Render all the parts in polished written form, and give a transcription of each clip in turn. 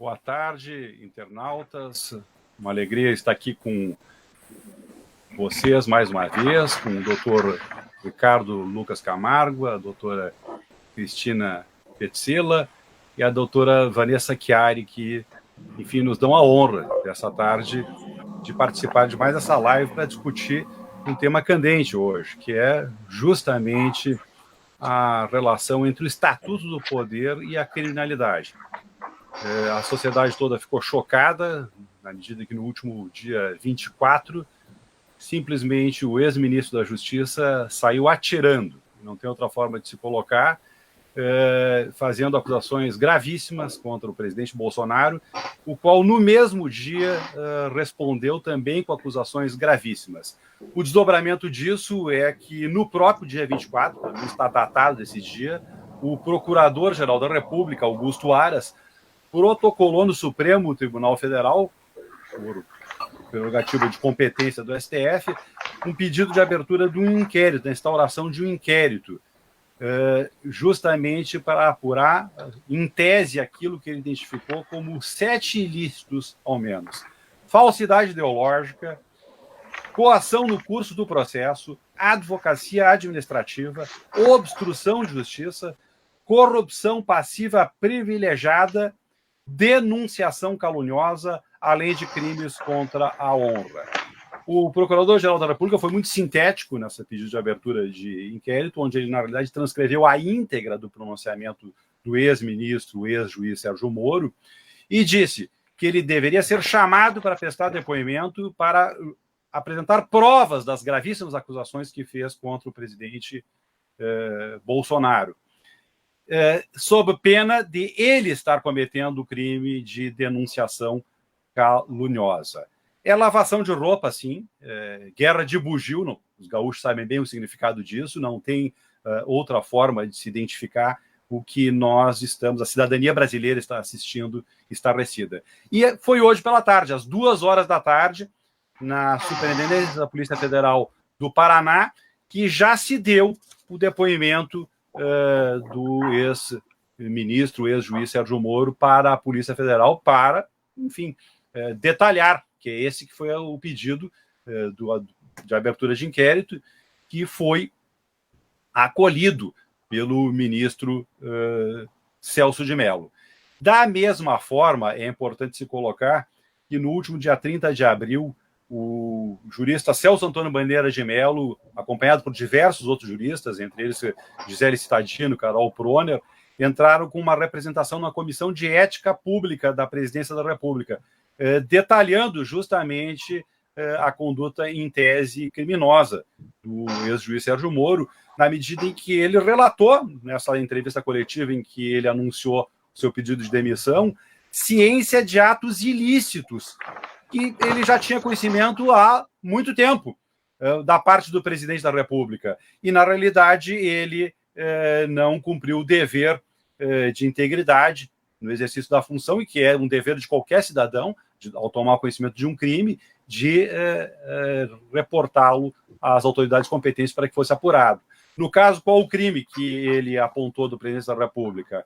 Boa tarde, internautas. Uma alegria estar aqui com vocês mais uma vez, com o doutor Ricardo Lucas Camargo, a doutora Cristina Petzela e a doutora Vanessa Chiari, que, enfim, nos dão a honra dessa tarde de participar de mais essa live para discutir um tema candente hoje, que é justamente a relação entre o Estatuto do Poder e a criminalidade. A sociedade toda ficou chocada, na medida que no último dia 24, simplesmente o ex-ministro da Justiça saiu atirando, não tem outra forma de se colocar, fazendo acusações gravíssimas contra o presidente Bolsonaro, o qual no mesmo dia respondeu também com acusações gravíssimas. O desdobramento disso é que no próprio dia 24, não está datado esse dia, o Procurador-Geral da República, Augusto Aras, protocolou no Supremo Tribunal Federal, por prerrogativa de competência do STF, um pedido de abertura de um inquérito, da instauração de um inquérito, justamente para apurar, em tese, aquilo que ele identificou como 7 ilícitos, ao menos: falsidade ideológica, coação no curso do processo, advocacia administrativa, obstrução de justiça, corrupção passiva privilegiada, denunciação caluniosa, além de crimes contra a honra. O Procurador-Geral da República foi muito sintético nessa pedido de abertura de inquérito, onde ele, na realidade, transcreveu a íntegra do pronunciamento do ex-ministro, o ex-juiz Sérgio Moro, e disse que ele deveria ser chamado para prestar depoimento para apresentar provas das gravíssimas acusações que fez contra o presidente Bolsonaro, sob pena de ele estar cometendo o crime de denunciação caluniosa. É lavação de roupa, sim, guerra de bugio, não, os gaúchos sabem bem o significado disso, não tem outra forma de se identificar o que nós estamos, a cidadania brasileira está assistindo estarrecida. E foi hoje pela tarde, às 2h da tarde, na Superintendência da Polícia Federal do Paraná, que já se deu o depoimento do ex-ministro, ex-juiz Sérgio Moro para a Polícia Federal, para, enfim, detalhar, que é esse que foi o pedido de abertura de inquérito, que foi acolhido pelo ministro Celso de Mello. Da mesma forma, é importante se colocar que no último dia 30 de abril, o jurista Celso Antônio Bandeira de Mello, acompanhado por diversos outros juristas, entre eles Gisele Cittadino, Carol Proner, entraram com uma representação na Comissão de Ética Pública da Presidência da República, detalhando justamente a conduta em tese criminosa do ex-juiz Sérgio Moro, na medida em que ele relatou, nessa entrevista coletiva em que ele anunciou seu pedido de demissão, ciência de atos ilícitos, que ele já tinha conhecimento há muito tempo da parte do presidente da República. E, na realidade, ele não cumpriu o dever de integridade no exercício da função, e que é um dever de qualquer cidadão, ao tomar conhecimento de um crime, de reportá-lo às autoridades competentes para que fosse apurado. No caso, qual o crime que ele apontou do presidente da República?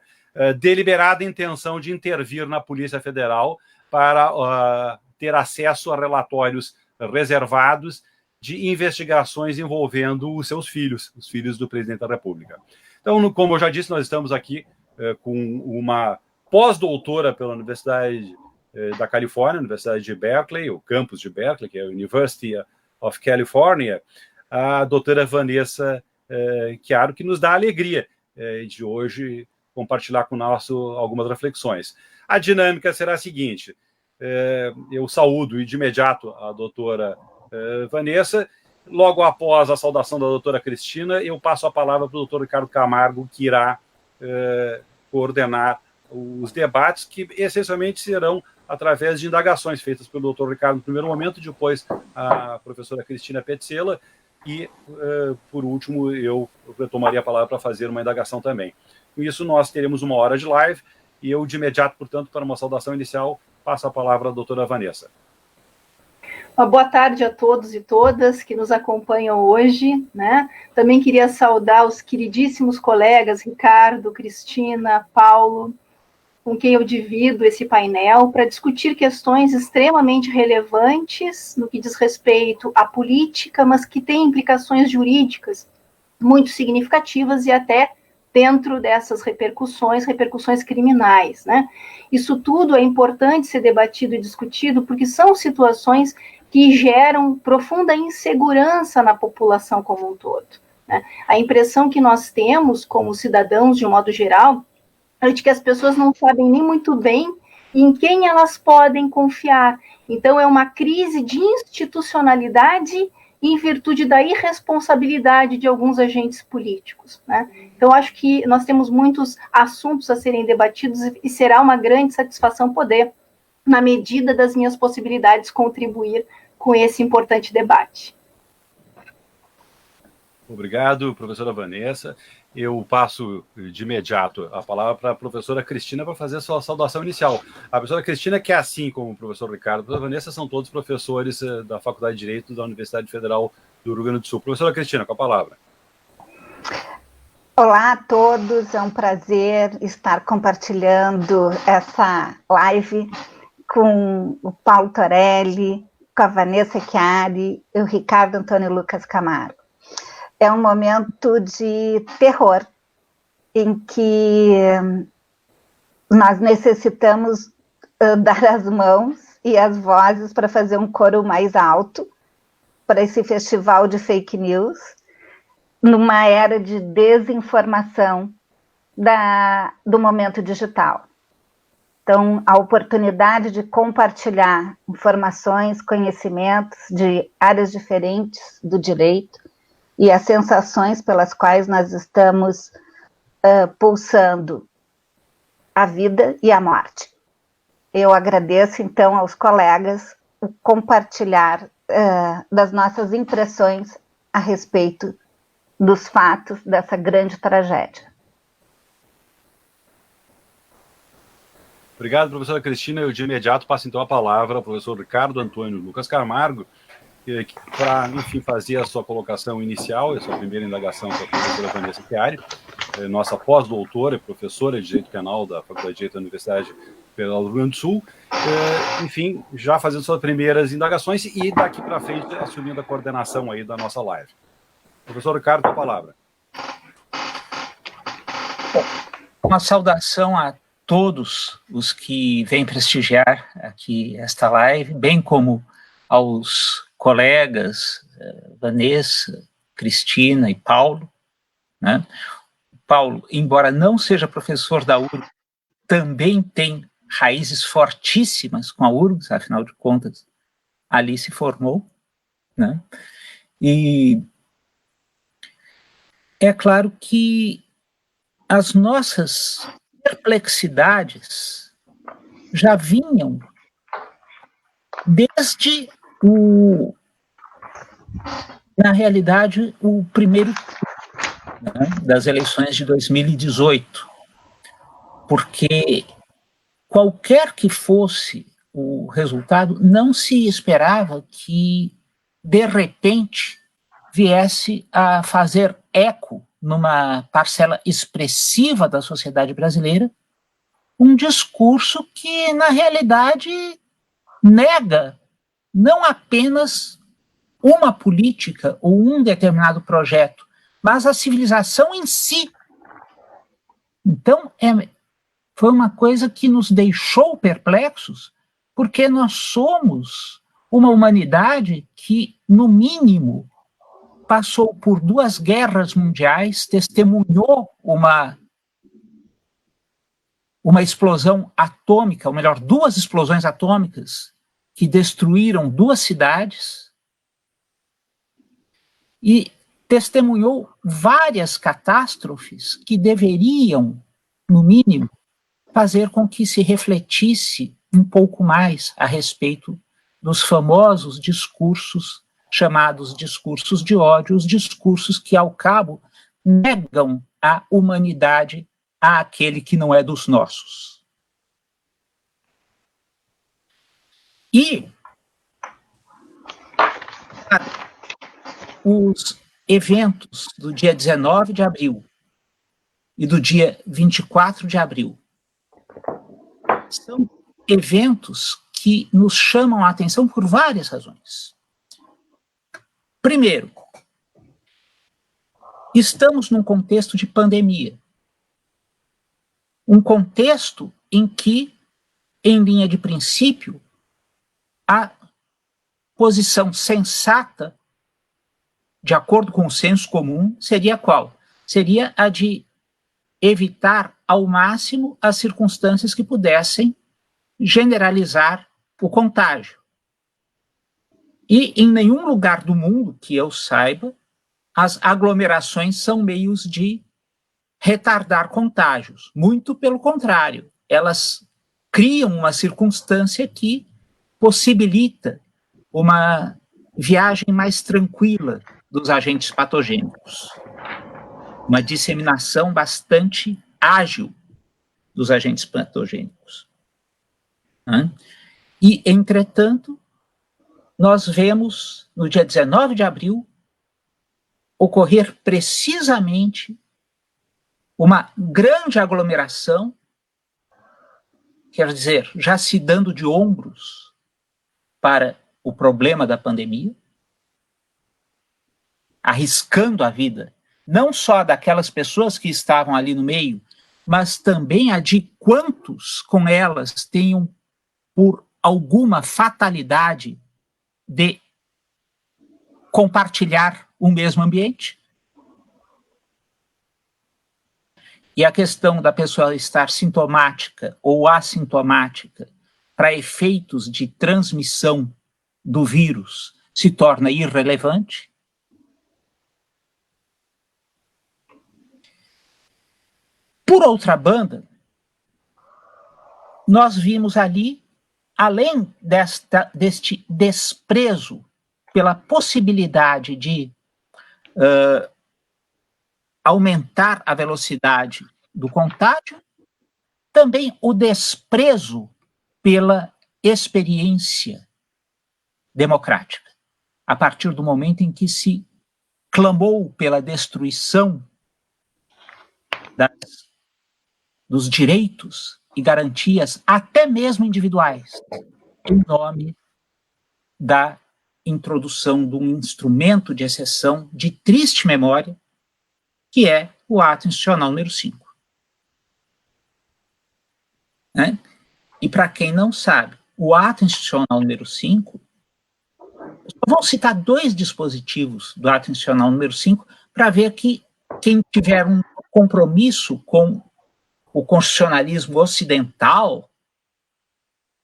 Deliberada intenção de intervir na Polícia Federal para ter acesso a relatórios reservados de investigações envolvendo os seus filhos, os filhos do presidente da República. Então, como eu já disse, nós estamos aqui com uma pós-doutora pela Universidade da Califórnia, Universidade de Berkeley, o campus de Berkeley, que é a University of California, a doutora Vanessa Chiari, que nos dá a alegria de hoje compartilhar conosco algumas reflexões. A dinâmica será a seguinte: eu saúdo de imediato a doutora Vanessa. Logo após a saudação da doutora Cristina, eu passo a palavra para o doutor Ricardo Camargo, que irá coordenar os debates, que essencialmente serão através de indagações feitas pelo doutor Ricardo no primeiro momento, depois a professora Cristina Petzela, e, por último, eu retomaria a palavra para fazer uma indagação também. Com isso, nós teremos 1 hora de live, e eu, de imediato, portanto, para uma saudação inicial, passo a palavra à doutora Vanessa. Uma boa tarde a todos e todas que nos acompanham hoje, né? Também queria saudar os queridíssimos colegas Ricardo, Cristina, Paulo, com quem eu divido esse painel para discutir questões extremamente relevantes no que diz respeito à política, mas que têm implicações jurídicas muito significativas e até dentro dessas repercussões criminais, né? Isso tudo é importante ser debatido e discutido porque são situações que geram profunda insegurança na população como um todo, né? A impressão que nós temos como cidadãos, de um modo geral, é de que as pessoas não sabem nem muito bem em quem elas podem confiar. Então, é uma crise de institucionalidade em virtude da irresponsabilidade de alguns agentes políticos, né? Então, acho que nós temos muitos assuntos a serem debatidos e será uma grande satisfação poder, na medida das minhas possibilidades, contribuir com esse importante debate. Obrigado, professora Vanessa. Eu passo de imediato a palavra para a professora Cristina para fazer a sua saudação inicial. A professora Cristina, que é assim como o professor Ricardo e a professora Vanessa, são todos professores da Faculdade de Direito da Universidade Federal do Rio Grande do Sul. Professora Cristina, com a palavra. Olá a todos, é um prazer estar compartilhando essa live com o Paulo Torelli, com a Vanessa Chiari e o Ricardo Antônio Lucas Camargo. É um momento de terror, em que nós necessitamos dar as mãos e as vozes para fazer um coro mais alto para esse festival de fake news, numa era de desinformação do momento digital. Então, a oportunidade de compartilhar informações, conhecimentos de áreas diferentes do direito e as sensações pelas quais nós estamos pulsando a vida e a morte. Eu agradeço, então, aos colegas o compartilhar das nossas impressões a respeito dos fatos dessa grande tragédia. Obrigado, professora Cristina. Eu, de imediato, passo, então, a palavra ao professor Ricardo Antônio Lucas Camargo, para, enfim, fazer a sua colocação inicial, a sua primeira indagação com a professora Vanessa Chiari, nossa pós-doutora e professora de Direito Penal da Faculdade de Direito da Universidade Federal do Rio Grande do Sul, enfim, já fazendo suas primeiras indagações e daqui para frente assumindo a coordenação aí da nossa live. Professor Ricardo, com a palavra. Uma saudação a todos os que vêm prestigiar aqui esta live, bem como aos colegas Vanessa, Cristina e Paulo, né? Paulo, embora não seja professor da URGS, também tem raízes fortíssimas com a URGS, afinal de contas, ali se formou, né? E é claro que as nossas perplexidades já vinham desde na realidade, o primeiro das eleições de 2018, porque qualquer que fosse o resultado, não se esperava que, de repente, viesse a fazer eco numa parcela expressiva da sociedade brasileira, um discurso que, na realidade, nega não apenas uma política ou um determinado projeto, mas a civilização em si. Então, foi uma coisa que nos deixou perplexos, porque nós somos uma humanidade que, no mínimo, passou por 2 guerras mundiais, testemunhou uma explosão atômica, ou melhor, 2 explosões atômicas que destruíram 2 cidades e testemunhou várias catástrofes que deveriam, no mínimo, fazer com que se refletisse um pouco mais a respeito dos famosos discursos chamados discursos de ódio, os discursos que, ao cabo, negam a humanidade àquele que não é dos nossos. E os eventos do dia 19 de abril e do dia 24 de abril são eventos que nos chamam a atenção por várias razões. Primeiro, estamos num contexto de pandemia. Um contexto em que, em linha de princípio, a posição sensata, de acordo com o senso comum, seria qual? Seria a de evitar ao máximo as circunstâncias que pudessem generalizar o contágio. E em nenhum lugar do mundo que eu saiba, as aglomerações são meios de retardar contágios. Muito pelo contrário, elas criam uma circunstância que possibilita uma viagem mais tranquila dos agentes patogênicos, uma disseminação bastante ágil dos agentes patogênicos. E, entretanto, nós vemos, no dia 19 de abril, ocorrer precisamente uma grande aglomeração, quer dizer, já se dando de ombros para o problema da pandemia, arriscando a vida, não só daquelas pessoas que estavam ali no meio, mas também a de quantos com elas tenham, por alguma fatalidade, de compartilhar o mesmo ambiente. E a questão da pessoa estar sintomática ou assintomática para efeitos de transmissão do vírus se torna irrelevante. Por outra banda, nós vimos ali, além deste desprezo pela possibilidade de aumentar a velocidade do contágio, também o desprezo pela experiência democrática, a partir do momento em que se clamou pela destruição dos direitos e garantias, até mesmo individuais, em nome da introdução de um instrumento de exceção de triste memória, que é o ato institucional número 5. Né? E para quem não sabe, o ato institucional número 5, vou citar 2 dispositivos do ato institucional número 5 para ver que quem tiver um compromisso com o constitucionalismo ocidental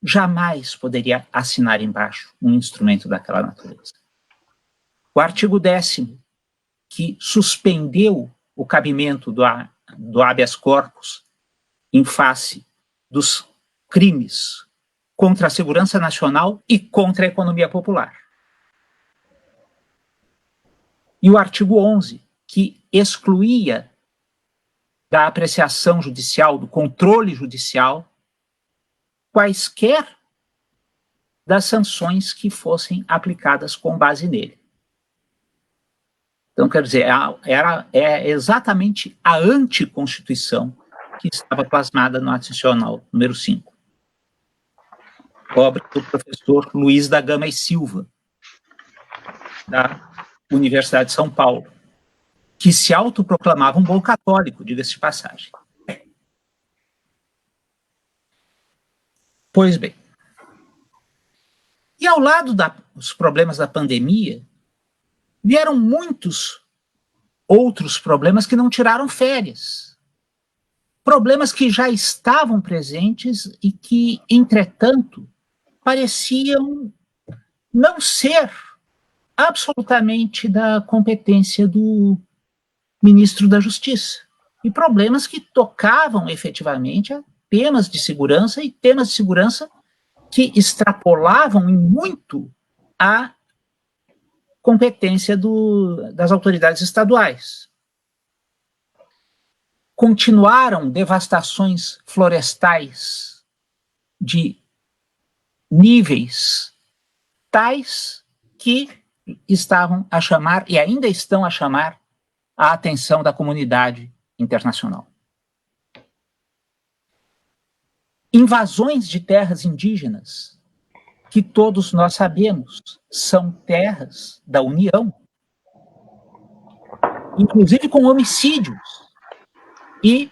jamais poderia assinar embaixo um instrumento daquela natureza. O artigo 10º, que suspendeu o cabimento do habeas corpus em face dos crimes contra a segurança nacional e contra a economia popular. E o artigo 11, que excluía da apreciação judicial, do controle judicial, quaisquer das sanções que fossem aplicadas com base nele. Então, quer dizer, é exatamente a anticonstituição que estava plasmada no ato institucional número 5. Obra do professor Luiz da Gama e Silva, da Universidade de São Paulo, que se autoproclamava um bom católico, diga-se de passagem. Pois bem. E ao lado dos problemas da pandemia, vieram muitos outros problemas que não tiraram férias. Problemas que já estavam presentes e que, entretanto, pareciam não ser absolutamente da competência do ministro da Justiça. E problemas que tocavam efetivamente a temas de segurança, e temas de segurança que extrapolavam em muito a competência das autoridades estaduais. Continuaram devastações florestais de níveis tais que estavam a chamar, e ainda estão a chamar, a atenção da comunidade internacional. invasões de terras indígenas, que todos nós sabemos são terras da União, inclusive com homicídios. E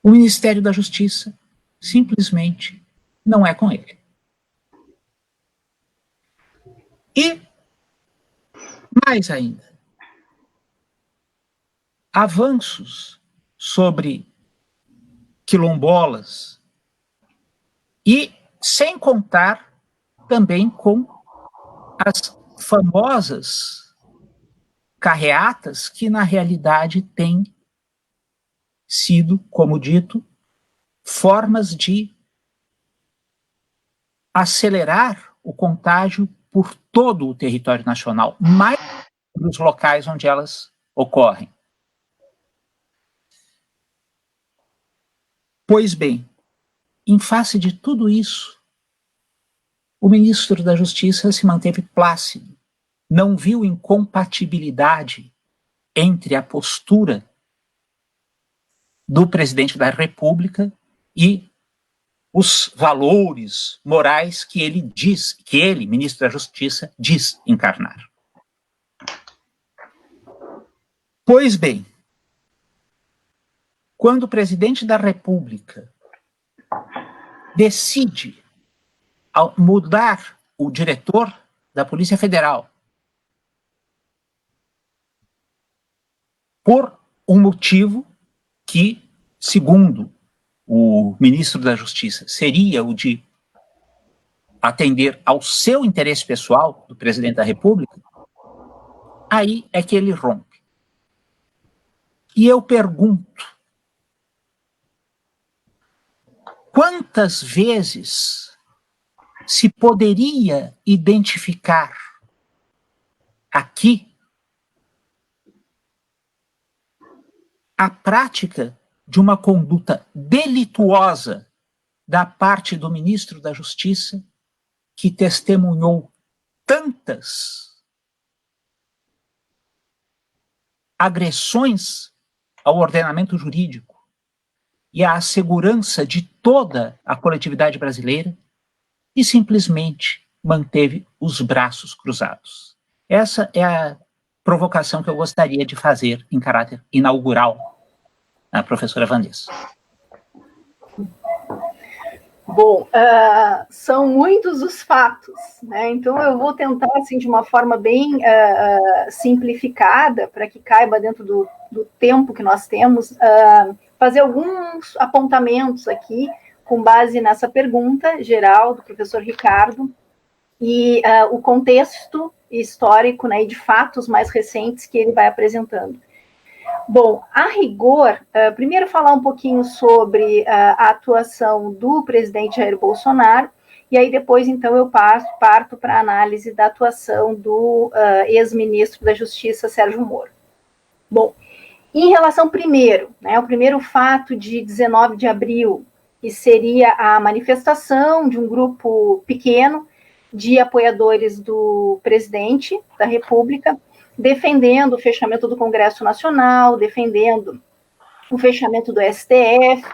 o Ministério da Justiça simplesmente não é com ele. E, mais ainda, avanços sobre quilombolas e sem contar também com as famosas carreatas que, na realidade, têm sido, como dito, formas de acelerar o contágio por todo o território nacional, mais nos locais onde elas ocorrem. Pois bem, em face de tudo isso, o ministro da Justiça se manteve plácido, não viu incompatibilidade entre a postura do presidente da República e os valores morais que ele, ministro da Justiça, diz encarnar. Pois bem, quando o presidente da República decide mudar o diretor da Polícia Federal por um motivo que, segundo o ministro da Justiça, seria o de atender ao seu interesse pessoal do presidente da República, aí é que ele rompe. E eu pergunto, quantas vezes se poderia identificar aqui a prática de uma conduta delituosa da parte do ministro da Justiça, que testemunhou tantas agressões ao ordenamento jurídico e à segurança de toda a coletividade brasileira, e simplesmente manteve os braços cruzados. Essa é a provocação que eu gostaria de fazer em caráter inaugural à professora Vanessa. Bom, são muitos os fatos, né? Então eu vou tentar, assim, de uma forma bem simplificada, para que caiba dentro do tempo que nós temos, fazer alguns apontamentos aqui, com base nessa pergunta geral do professor Ricardo, e o contexto histórico, né, e de fatos mais recentes que ele vai apresentando. Bom, a rigor, primeiro falar um pouquinho sobre a atuação do presidente Jair Bolsonaro, e aí depois, então, eu parto para a análise da atuação do ex-ministro da Justiça, Sérgio Moro. Bom, em relação primeiro, né, o primeiro fato de 19 de abril, que seria a manifestação de um grupo pequeno de apoiadores do presidente da República, defendendo o fechamento do Congresso Nacional, defendendo o fechamento do STF,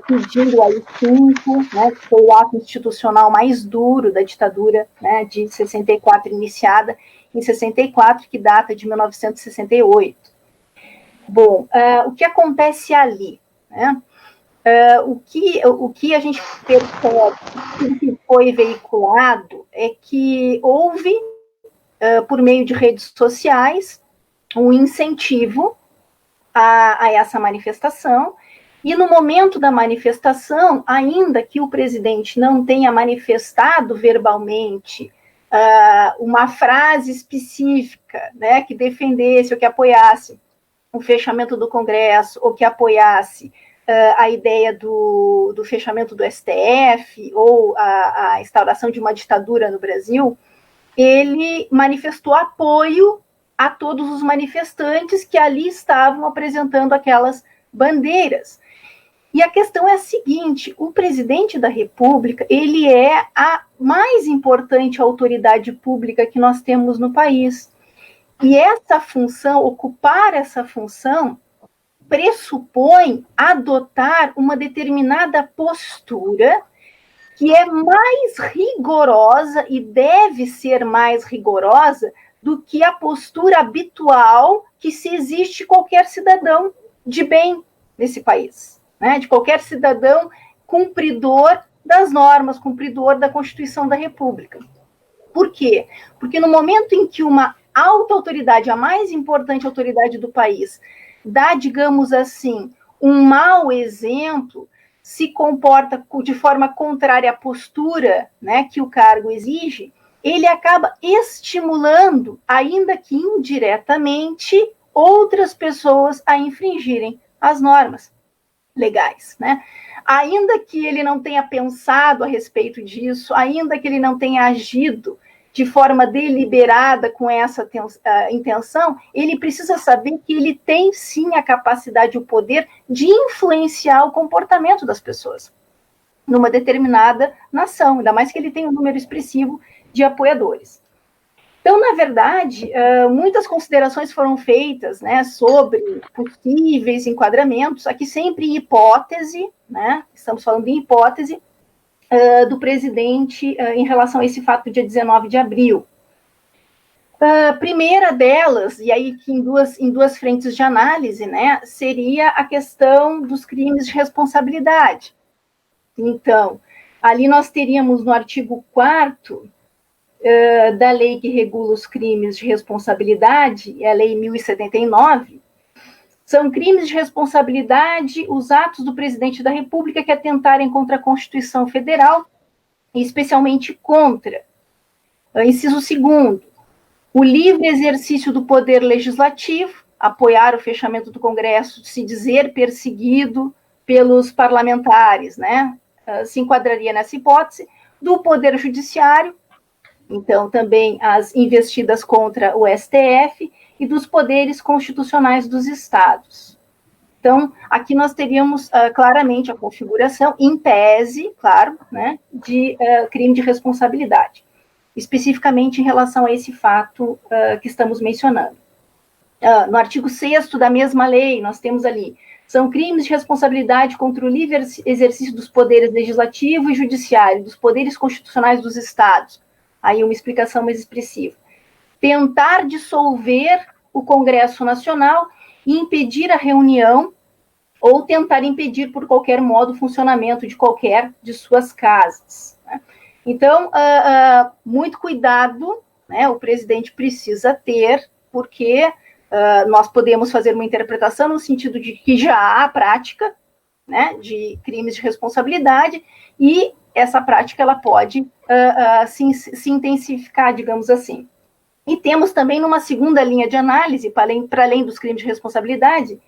pedindo aí 5, né, que foi o ato institucional mais duro da ditadura, né, de 64, iniciada em 64, que data de 1968. Bom, o que acontece ali, né? O que a gente percebe, o que foi veiculado, é que houve, por meio de redes sociais, um incentivo a essa manifestação, e no momento da manifestação, ainda que o presidente não tenha manifestado verbalmente uma frase específica, né, que defendesse ou que apoiasse o fechamento do Congresso, ou que apoiasse a ideia do fechamento do STF, ou a instauração de uma ditadura no Brasil, ele manifestou apoio a todos os manifestantes que ali estavam apresentando aquelas bandeiras. E a questão é a seguinte: o presidente da República, ele é a mais importante autoridade pública que nós temos no país. E essa função, ocupar essa função, pressupõe adotar uma determinada postura que é mais rigorosa e deve ser mais rigorosa do que a postura habitual que se existe qualquer cidadão de bem nesse país, né? De qualquer cidadão cumpridor das normas, cumpridor da Constituição da República. Por quê? Porque no momento em que uma alta autoridade, a mais importante autoridade do país, dá, digamos assim, um mau exemplo, se comporta de forma contrária à postura, né, que o cargo exige, ele acaba estimulando, ainda que indiretamente, outras pessoas a infringirem as normas legais, né? Ainda que ele não tenha pensado a respeito disso, ainda que ele não tenha agido de forma deliberada com essa intenção, ele precisa saber que ele tem sim a capacidade e o poder de influenciar o comportamento das pessoas numa determinada nação, ainda mais que ele tenha um número expressivo de apoiadores. Então, na verdade, muitas considerações foram feitas, né, sobre possíveis enquadramentos, aqui sempre em hipótese, né, estamos falando em hipótese, do presidente em relação a esse fato do dia 19 de abril. A primeira delas, e aí que em duas frentes de análise, né, seria a questão dos crimes de responsabilidade. Então, ali nós teríamos no artigo 4º da lei que regula os crimes de responsabilidade, é a Lei 1079, são crimes de responsabilidade os atos do presidente da República que atentarem contra a Constituição Federal, e especialmente contra, inciso 2º, o livre exercício do poder legislativo, apoiar o fechamento do Congresso, se dizer perseguido pelos parlamentares, né? Se enquadraria nessa hipótese, do poder judiciário, então também as investidas contra o STF, e dos poderes constitucionais dos estados. Então, aqui nós teríamos claramente a configuração, em tese, claro, né, de crime de responsabilidade, especificamente em relação a esse fato que estamos mencionando. No artigo 6º da mesma lei, nós temos ali, são crimes de responsabilidade contra o livre exercício dos poderes legislativo e judiciário, dos poderes constitucionais dos estados. Aí uma explicação mais expressiva. Tentar dissolver o Congresso Nacional e impedir a reunião ou tentar impedir por qualquer modo o funcionamento de qualquer de suas casas, né? Então, muito cuidado, né, o presidente precisa ter, porque nós podemos fazer uma interpretação no sentido de que já há prática, né, de crimes de responsabilidade, e essa prática ela pode se intensificar, digamos assim. E temos também, numa segunda linha de análise, para além dos crimes de responsabilidade,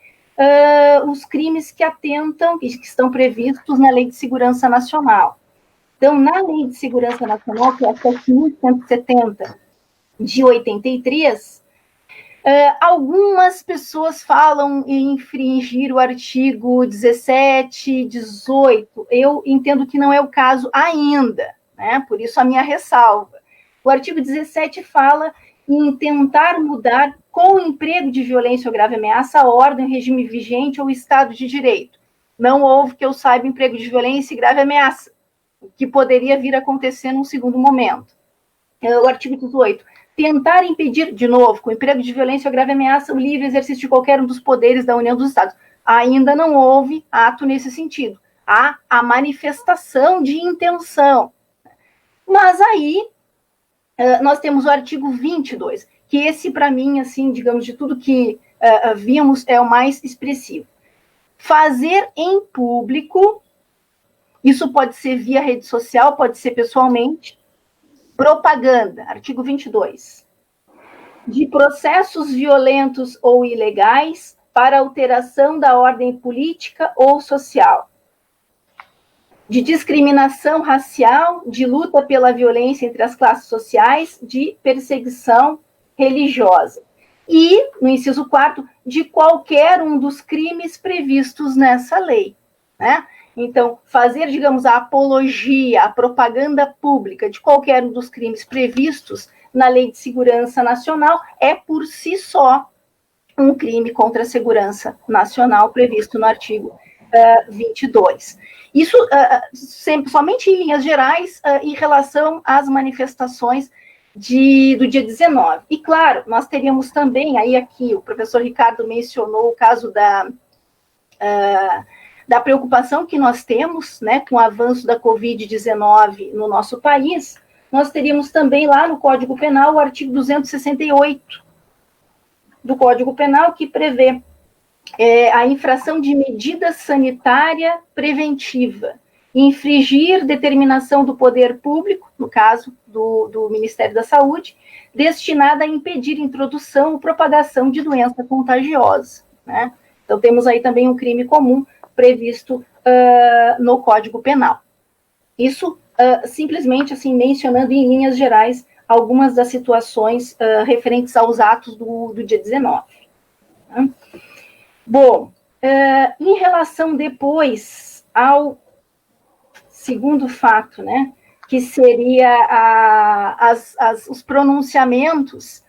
os crimes que atentam, que estão previstos na Lei de Segurança Nacional. Então, na Lei de Segurança Nacional, que é a 7.170 de 83, algumas pessoas falam em infringir o artigo 17, 18. Eu entendo que não é o caso ainda, né? Por isso a minha ressalva. O artigo 17 fala em tentar mudar, com o emprego de violência ou grave ameaça, a ordem, o regime vigente ou o Estado de Direito. Não houve, que eu saiba, emprego de violência e grave ameaça, o que poderia vir a acontecer num segundo momento. O artigo 18. Tentar impedir, de novo, com o emprego de violência ou grave ameaça, o livre exercício de qualquer um dos poderes da União dos Estados. Ainda não houve ato nesse sentido. Há a manifestação de intenção. Mas aí, nós temos o artigo 22, que esse, para mim, assim, digamos, de tudo que vimos, é o mais expressivo. Fazer em público, isso pode ser via rede social, pode ser pessoalmente, propaganda, artigo 22, de processos violentos ou ilegais para alteração da ordem política ou social, de discriminação racial, de luta pela violência entre as classes sociais, de perseguição religiosa. E, no inciso 4º, de qualquer um dos crimes previstos nessa lei, né? Então, fazer, digamos, a apologia, a propaganda pública de qualquer um dos crimes previstos na Lei de Segurança Nacional é, por si só, um crime contra a segurança nacional previsto no artigo 22. Isso somente em linhas gerais em relação às manifestações do dia 19. E, claro, nós teríamos também, aí aqui o professor Ricardo mencionou o caso da preocupação que nós temos, né, com o avanço da Covid-19 no nosso país. Nós teríamos também lá no Código Penal o artigo 268 do Código Penal, que prevê a infração de medida sanitária preventiva, infringir determinação do poder público, no caso do Ministério da Saúde, destinada a impedir introdução ou propagação de doença contagiosa, né? Então, temos aí também um crime comum previsto no Código Penal. Isso, simplesmente, assim, mencionando em linhas gerais algumas das situações referentes aos atos do dia 19. Né? Bom, em relação depois ao segundo fato, né, que seria os pronunciamentos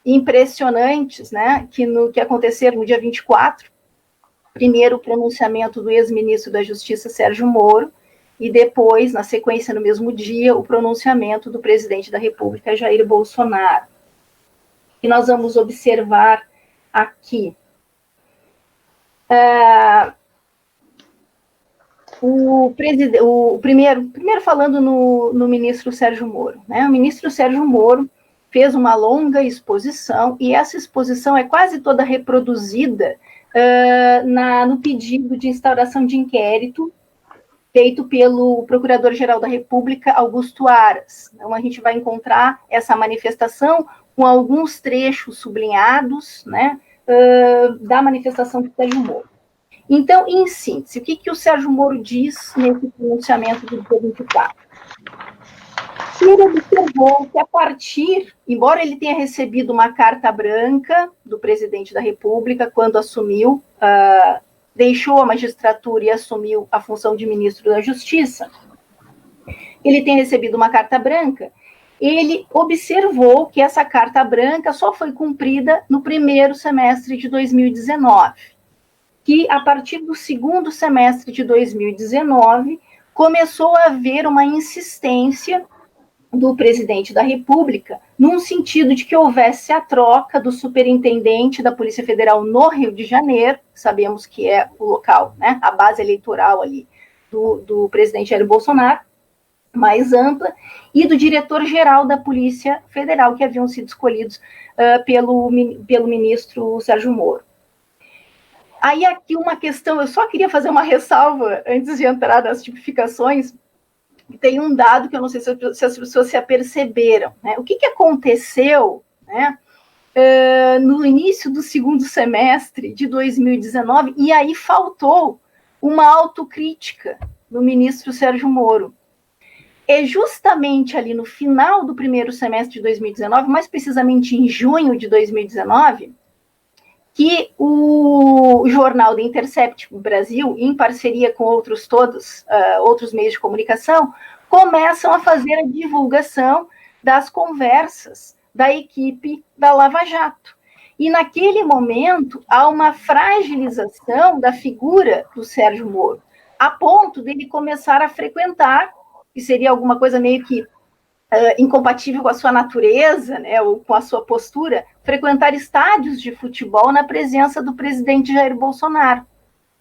impressionantes, né, que aconteceram no dia 24, primeiro o pronunciamento do ex-ministro da Justiça, Sérgio Moro, e depois, na sequência, no mesmo dia, o pronunciamento do presidente da República, Jair Bolsonaro. E nós vamos observar aqui. Primeiro falando no ministro Sérgio Moro, né? O ministro Sérgio Moro fez uma longa exposição, e essa exposição é quase toda reproduzida no pedido de instauração de inquérito feito pelo Procurador-Geral da República, Augusto Aras. Então, a gente vai encontrar essa manifestação com alguns trechos sublinhados, né, da manifestação do Sérgio Moro. Então, em síntese, o que o Sérgio Moro diz nesse pronunciamento do dia 24? Ele observou que a partir, embora ele tenha recebido uma carta branca do presidente da República quando assumiu, deixou a magistratura e assumiu a função de ministro da Justiça, ele tem recebido uma carta branca, ele observou que essa carta branca só foi cumprida no primeiro semestre de 2019, que a partir do segundo semestre de 2019 começou a haver uma insistência do presidente da República, num sentido de que houvesse a troca do superintendente da Polícia Federal no Rio de Janeiro, sabemos que é o local, né, a base eleitoral ali do presidente Jair Bolsonaro, mais ampla, e do diretor-geral da Polícia Federal, que haviam sido escolhidos pelo ministro Sérgio Moro. Aí aqui uma questão, eu só queria fazer uma ressalva antes de entrar nas tipificações. Tem um dado que eu não sei se as pessoas se aperceberam, né? O que aconteceu, né, no início do segundo semestre de 2019, e aí faltou uma autocrítica do ministro Sérgio Moro. É justamente ali no final do primeiro semestre de 2019, mais precisamente em junho de 2019, que o jornal The Intercept Brasil, em parceria com outros meios de comunicação, começam a fazer a divulgação das conversas da equipe da Lava Jato. E naquele momento há uma fragilização da figura do Sérgio Moro, a ponto dele começar a frequentar, que seria alguma coisa meio que incompatível com a sua natureza, né, ou com a sua postura, frequentar estádios de futebol na presença do presidente Jair Bolsonaro,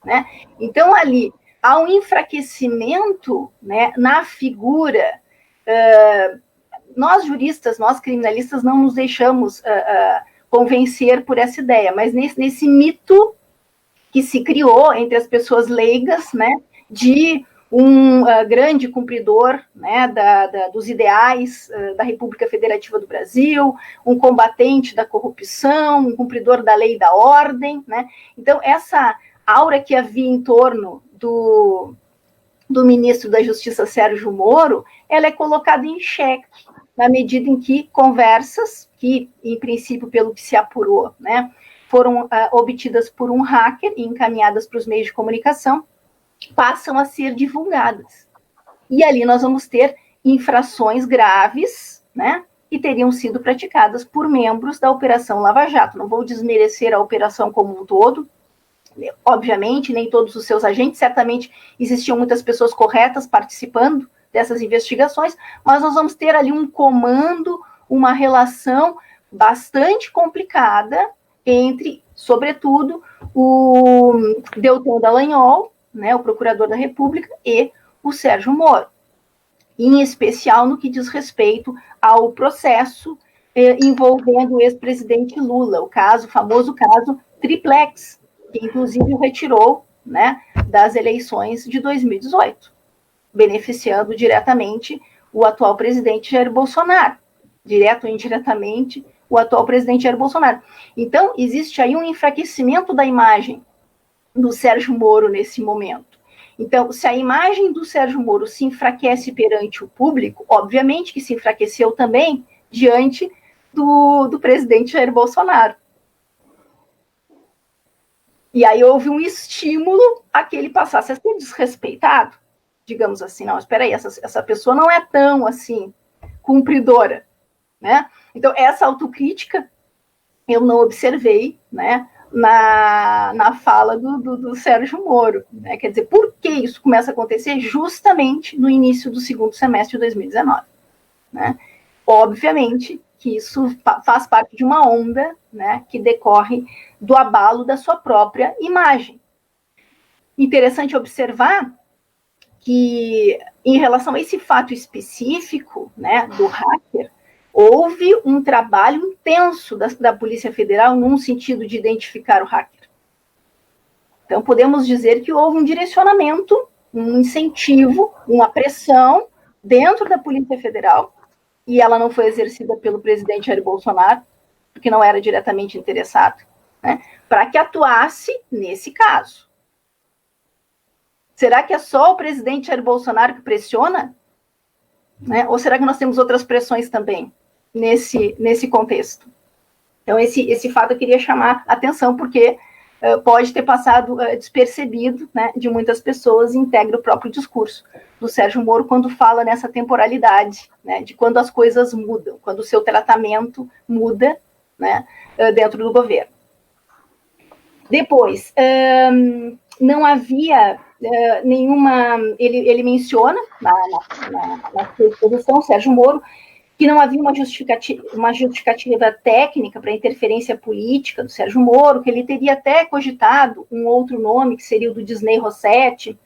né? Então, ali, há um enfraquecimento, né, na figura. Nós juristas, nós criminalistas, não nos deixamos convencer por essa ideia, mas nesse mito que se criou entre as pessoas leigas, né, de um grande cumpridor, né, dos ideais da República Federativa do Brasil, um combatente da corrupção, um cumpridor da lei e da ordem, né? Então, essa aura que havia em torno do ministro da Justiça, Sérgio Moro, ela é colocada em xeque, na medida em que conversas, que, em princípio, pelo que se apurou, né, foram obtidas por um hacker e encaminhadas para os meios de comunicação, passam a ser divulgadas. E ali nós vamos ter infrações graves, né, e teriam sido praticadas por membros da Operação Lava Jato. Não vou desmerecer a operação como um todo, obviamente, nem todos os seus agentes, certamente existiam muitas pessoas corretas participando dessas investigações, mas nós vamos ter ali um comando, uma relação bastante complicada entre, sobretudo, o Deltan Dallagnol, né, o procurador da República, e o Sérgio Moro, em especial no que diz respeito ao processo envolvendo o ex-presidente Lula, o famoso caso Triplex, que inclusive o retirou, né, das eleições de 2018, beneficiando diretamente o atual presidente Jair Bolsonaro, direto ou indiretamente o atual presidente Jair Bolsonaro. Então, existe aí um enfraquecimento da imagem do Sérgio Moro nesse momento. Então, se a imagem do Sérgio Moro se enfraquece perante o público, obviamente que se enfraqueceu também diante do presidente Jair Bolsonaro. E aí houve um estímulo a que ele passasse a ser desrespeitado, digamos assim. Não, espera aí, essa pessoa não é tão, assim, cumpridora, né? Então, essa autocrítica eu não observei, né, na fala do Sérgio Moro, né? Quer dizer, por que isso começa a acontecer justamente no início do segundo semestre de 2019, né? Obviamente que isso faz parte de uma onda, né, que decorre do abalo da sua própria imagem. Interessante observar que, em relação a esse fato específico, né, do hacker, houve um trabalho intenso da Polícia Federal num sentido de identificar o hacker. Então, podemos dizer que houve um direcionamento, um incentivo, uma pressão dentro da Polícia Federal, e ela não foi exercida pelo presidente Jair Bolsonaro, porque não era diretamente interessado, né, para que atuasse nesse caso. Será que é só o presidente Jair Bolsonaro que pressiona? Né? Ou será que nós temos outras pressões também nesse contexto? Então, esse fato eu queria chamar a atenção, porque pode ter passado despercebido, né, de muitas pessoas, e integra o próprio discurso do Sérgio Moro quando fala nessa temporalidade, né, de quando as coisas mudam, quando o seu tratamento muda, né, dentro do governo. Depois, não havia nenhuma... Ele menciona na sua exposição, Sérgio Moro, que não havia uma justificativa técnica para a interferência política do Sérgio Moro, que ele teria até cogitado um outro nome, que seria o do Disney Rossetti,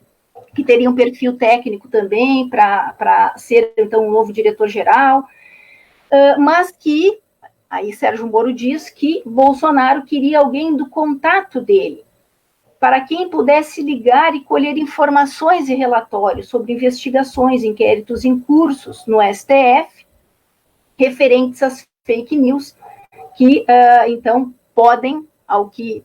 que teria um perfil técnico também para ser, então, um novo diretor-geral, mas que, aí Sérgio Moro diz que Bolsonaro queria alguém do contato dele, para quem pudesse ligar e colher informações e relatórios sobre investigações, inquéritos em cursos no STF, referentes às fake news, que, então, podem, ao que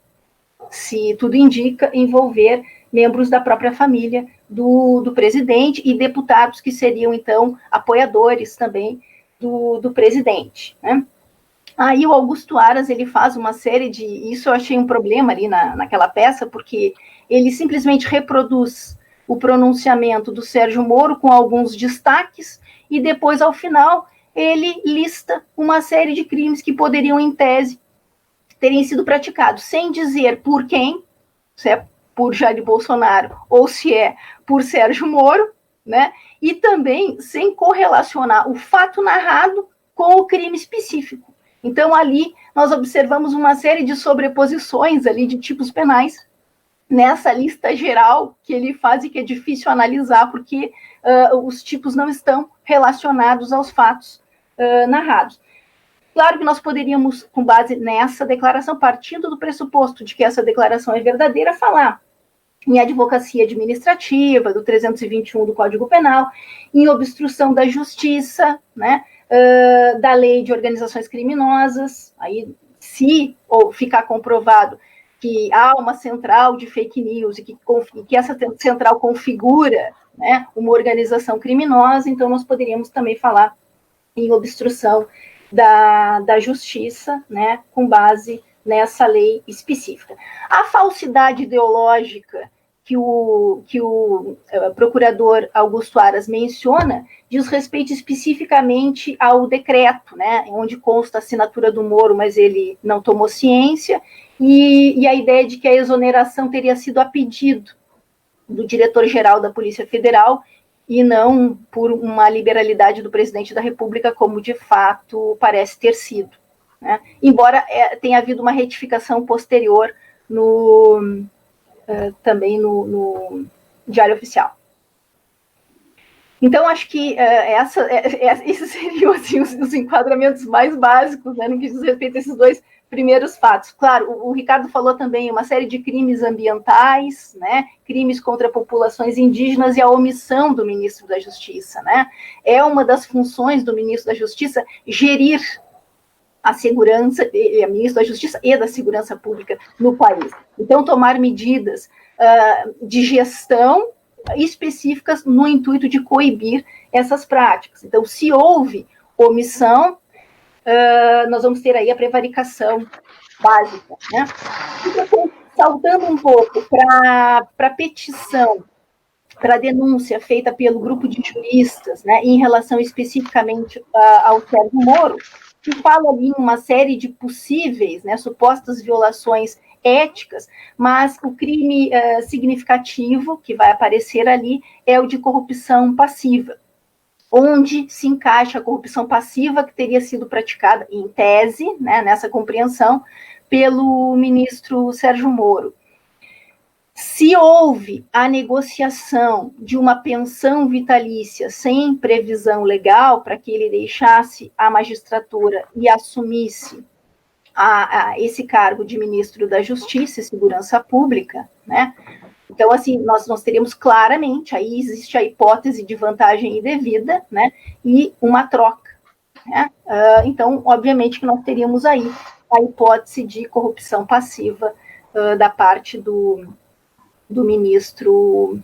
se tudo indica, envolver membros da própria família do presidente e deputados que seriam, então, apoiadores também do presidente, né? Aí o Augusto Aras, ele faz uma série de... Isso eu achei um problema ali naquela peça, porque ele simplesmente reproduz o pronunciamento do Sérgio Moro com alguns destaques e depois, ao final, ele lista uma série de crimes que poderiam, em tese, terem sido praticados, sem dizer por quem, se é por Jair Bolsonaro ou se é por Sérgio Moro, né? E também sem correlacionar o fato narrado com o crime específico. Então, ali, nós observamos uma série de sobreposições ali de tipos penais nessa lista geral que ele faz e que é difícil analisar, porque os tipos não estão relacionados aos fatos narrados. Claro que nós poderíamos, com base nessa declaração, partindo do pressuposto de que essa declaração é verdadeira, falar em advocacia administrativa, do 321 do Código Penal, em obstrução da justiça, né, da lei de organizações criminosas. Aí, se ou ficar comprovado que há uma central de fake news e que essa central configura, né, uma organização criminosa, então nós poderíamos também falar em obstrução da justiça, né, com base nessa lei específica. A falsidade ideológica o procurador Augusto Aras menciona diz respeito especificamente ao decreto, né, onde consta a assinatura do Moro, mas ele não tomou ciência, e a ideia de que a exoneração teria sido a pedido do diretor-geral da Polícia Federal e não por uma liberalidade do presidente da República, como de fato parece ter sido, né? Embora tenha havido uma retificação posterior também no Diário Oficial. Então, acho que esses seriam assim, os enquadramentos mais básicos, né, no que diz respeito a esses dois primeiros fatos. Claro, o Ricardo falou também uma série de crimes ambientais, né, crimes contra populações indígenas e a omissão do ministro da Justiça, né? É uma das funções do ministro da Justiça gerir a segurança, a ministra da Justiça e da Segurança Pública no país. Então, tomar medidas de gestão específicas no intuito de coibir essas práticas. Então, se houve omissão, nós vamos ter aí a prevaricação básica, né? Então, saltando um pouco para a petição, para a denúncia feita pelo grupo de juristas, né, em relação especificamente ao Sérgio Moro, que fala ali em uma série de possíveis, né, supostas violações éticas, mas o crime significativo que vai aparecer ali é o de corrupção passiva, onde se encaixa a corrupção passiva que teria sido praticada, em tese, né, nessa compreensão, pelo ministro Sérgio Moro. Se houve a negociação de uma pensão vitalícia sem previsão legal para que ele deixasse a magistratura e assumisse esse cargo de ministro da Justiça e Segurança Pública, né? Então, assim, nós teríamos claramente, aí existe a hipótese de vantagem indevida, né, e uma troca, né? Então, obviamente que nós teríamos aí a hipótese de corrupção passiva da parte do ministro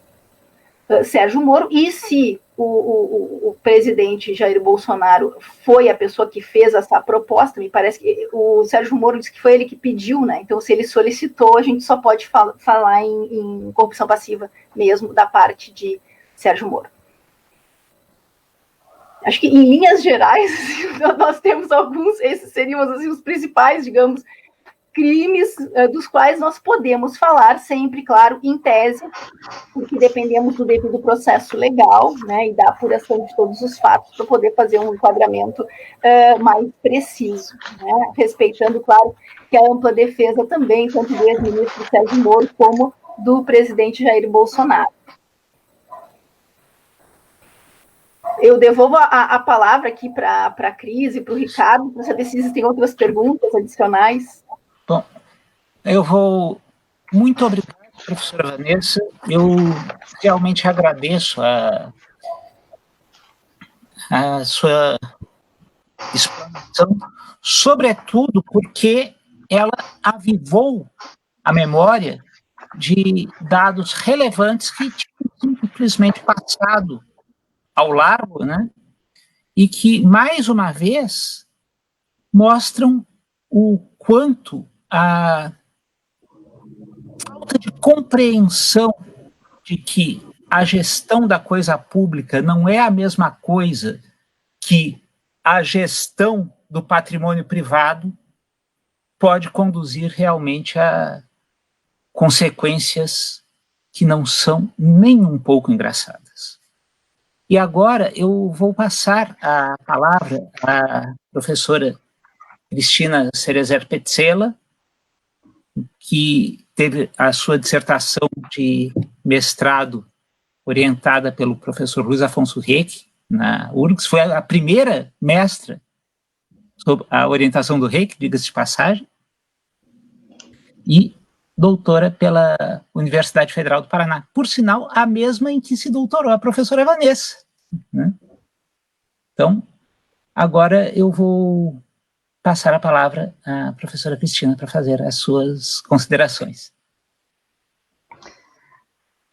Sérgio Moro, e se o presidente Jair Bolsonaro foi a pessoa que fez essa proposta, me parece que o Sérgio Moro disse que foi ele que pediu, né? Então, se ele solicitou, a gente só pode falar em corrupção passiva mesmo da parte de Sérgio Moro. Acho que, em linhas gerais, nós temos esses seriam assim, os principais, digamos, crimes dos quais nós podemos falar sempre, claro, em tese, porque dependemos do devido processo legal, né, e da apuração de todos os fatos para poder fazer um enquadramento mais preciso, né, respeitando, claro, que a ampla defesa também, tanto do ex-ministro Sérgio Moro como do presidente Jair Bolsonaro. Eu devolvo a palavra aqui para a Cris e para o Ricardo, para saber se existem outras perguntas adicionais. Bom, eu vou... Muito obrigado, professora Vanessa. Eu realmente agradeço a sua explanação, sobretudo porque ela avivou a memória de dados relevantes que tinham simplesmente passado ao largo, né? E que, mais uma vez, mostram o quanto a falta de compreensão de que a gestão da coisa pública não é a mesma coisa que a gestão do patrimônio privado pode conduzir realmente a consequências que não são nem um pouco engraçadas. E agora eu vou passar a palavra à professora Cristina Cerezer Petzela, que teve a sua dissertação de mestrado orientada pelo professor Luiz Afonso Reck, na URGS, foi a primeira mestra sob a orientação do Reck, diga-se de passagem, e doutora pela Universidade Federal do Paraná. Por sinal, a mesma em que se doutorou a professora Vanessa, né? Então, agora eu vou passar a palavra à professora Cristina para fazer as suas considerações.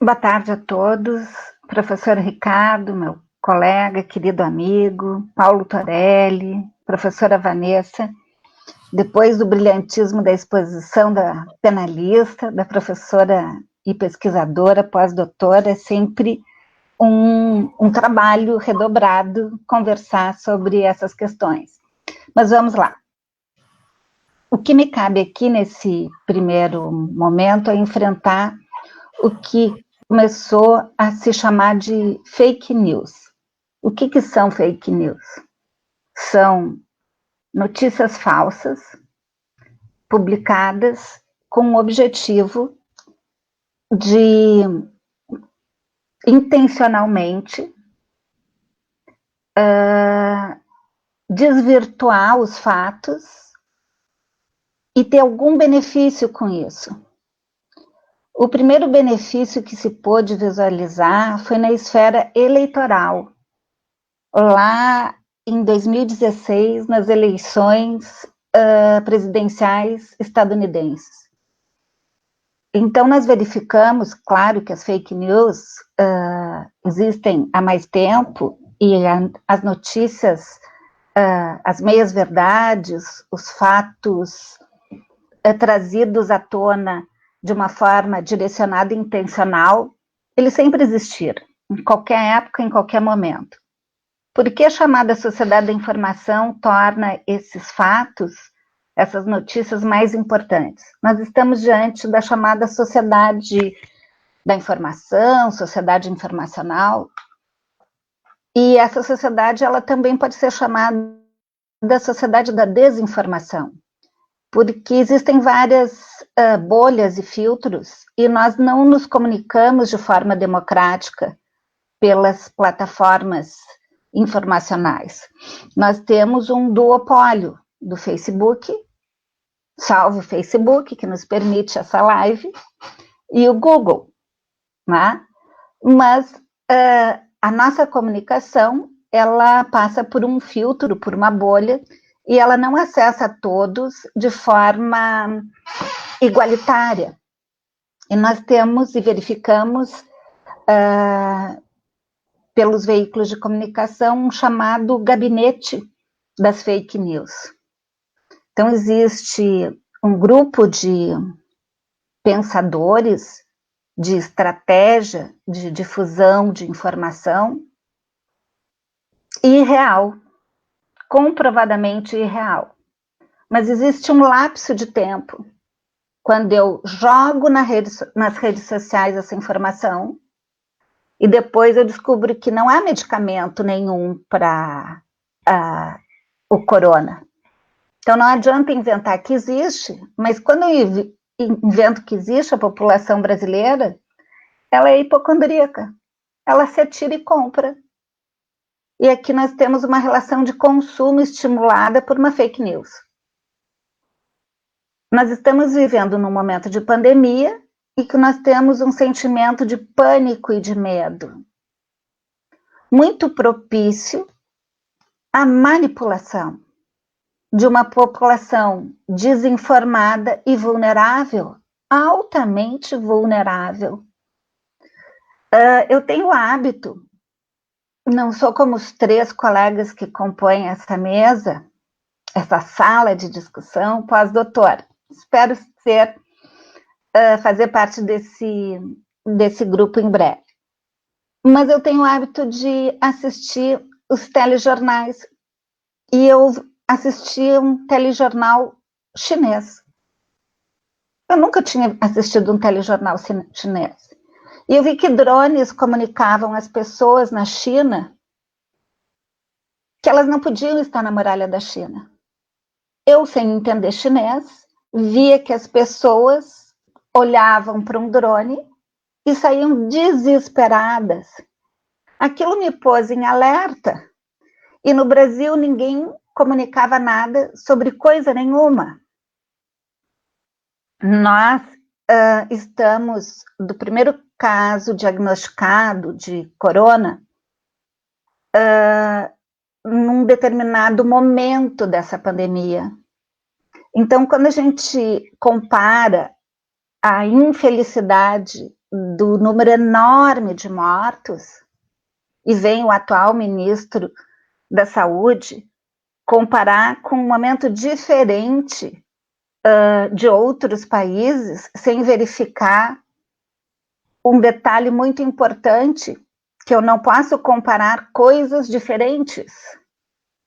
Boa tarde a todos. Professor Ricardo, meu colega, querido amigo, Paulo Torelli, professora Vanessa. Depois do brilhantismo da exposição da penalista, da professora e pesquisadora, pós-doutora, é sempre um trabalho redobrado conversar sobre essas questões. Mas vamos lá. O que me cabe aqui nesse primeiro momento é enfrentar o que começou a se chamar de fake news. O que são fake news? São notícias falsas publicadas com o objetivo de intencionalmente desvirtuar os fatos e ter algum benefício com isso. O primeiro benefício que se pôde visualizar foi na esfera eleitoral, lá em 2016, nas eleições presidenciais estadunidenses. Então, nós verificamos, claro, que as fake news existem há mais tempo, e as notícias, as meias-verdades, os fatos trazidos à tona de uma forma direcionada e intencional, eles sempre existiram, em qualquer época, em qualquer momento. Por que a chamada sociedade da informação torna esses fatos, essas notícias mais importantes? Nós estamos diante da chamada sociedade da informação, sociedade informacional, e essa sociedade, ela também pode ser chamada da sociedade da desinformação, porque existem várias bolhas e filtros, e nós não nos comunicamos de forma democrática pelas plataformas informacionais. Nós temos um duopólio do Facebook, salve o Facebook, que nos permite essa live, e o Google, né? Mas a nossa comunicação, ela passa por um filtro, por uma bolha, e ela não acessa todos de forma igualitária. E nós temos e verificamos pelos veículos de comunicação um chamado gabinete das fake news. Então, existe um grupo de pensadores de estratégia de difusão de informação irreal, comprovadamente irreal. Mas existe um lapso de tempo quando eu jogo nas redes sociais essa informação e depois eu descubro que não há medicamento nenhum para o corona. Então não adianta inventar que existe, mas quando eu invento que existe, a população brasileira, ela é hipocondríaca, ela se atira e compra. E aqui nós temos uma relação de consumo estimulada por uma fake news. Nós estamos vivendo num momento de pandemia e que nós temos um sentimento de pânico e de medo, muito propício à manipulação de uma população desinformada e vulnerável, altamente vulnerável. Eu tenho o hábito, não sou como os 3 colegas que compõem essa mesa, essa sala de discussão, pós-doutora. Espero fazer parte desse grupo em breve. Mas eu tenho o hábito de assistir os telejornais, e eu assisti um telejornal chinês. Eu nunca tinha assistido um telejornal chinês. E eu vi que drones comunicavam às pessoas na China que elas não podiam estar na muralha da China. Eu, sem entender chinês, via que as pessoas olhavam para um drone e saíam desesperadas. Aquilo me pôs em alerta. E no Brasil ninguém comunicava nada sobre coisa nenhuma. Nós estamos, do primeiro caso diagnosticado de corona, num determinado momento dessa pandemia. Então, quando a gente compara a infelicidade do número enorme de mortos, e vem o atual ministro da Saúde comparar com um momento diferente de outros países, sem verificar um detalhe muito importante, que eu não posso comparar coisas diferentes.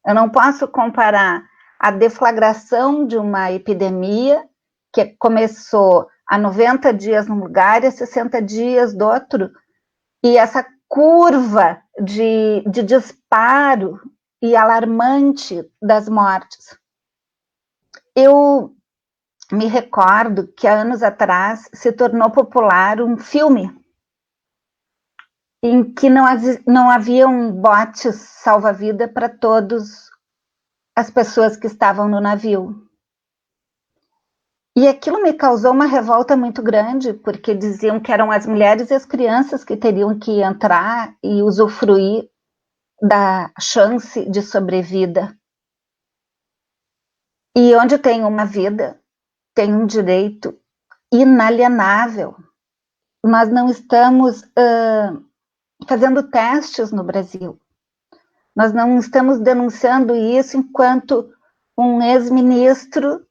Eu não posso comparar a deflagração de uma epidemia que começou há 90 dias num lugar e 60 dias do outro, e essa curva de disparo e alarmante das mortes. Eu me recordo que há anos atrás se tornou popular um filme em que não haviam botes salva-vida para todas as pessoas que estavam no navio. E aquilo me causou uma revolta muito grande, porque diziam que eram as mulheres e as crianças que teriam que entrar e usufruir da chance de sobrevida. E onde tem uma vida, tem um direito inalienável. Nós não estamos fazendo testes no Brasil. Nós não estamos denunciando isso enquanto um ex-ministro,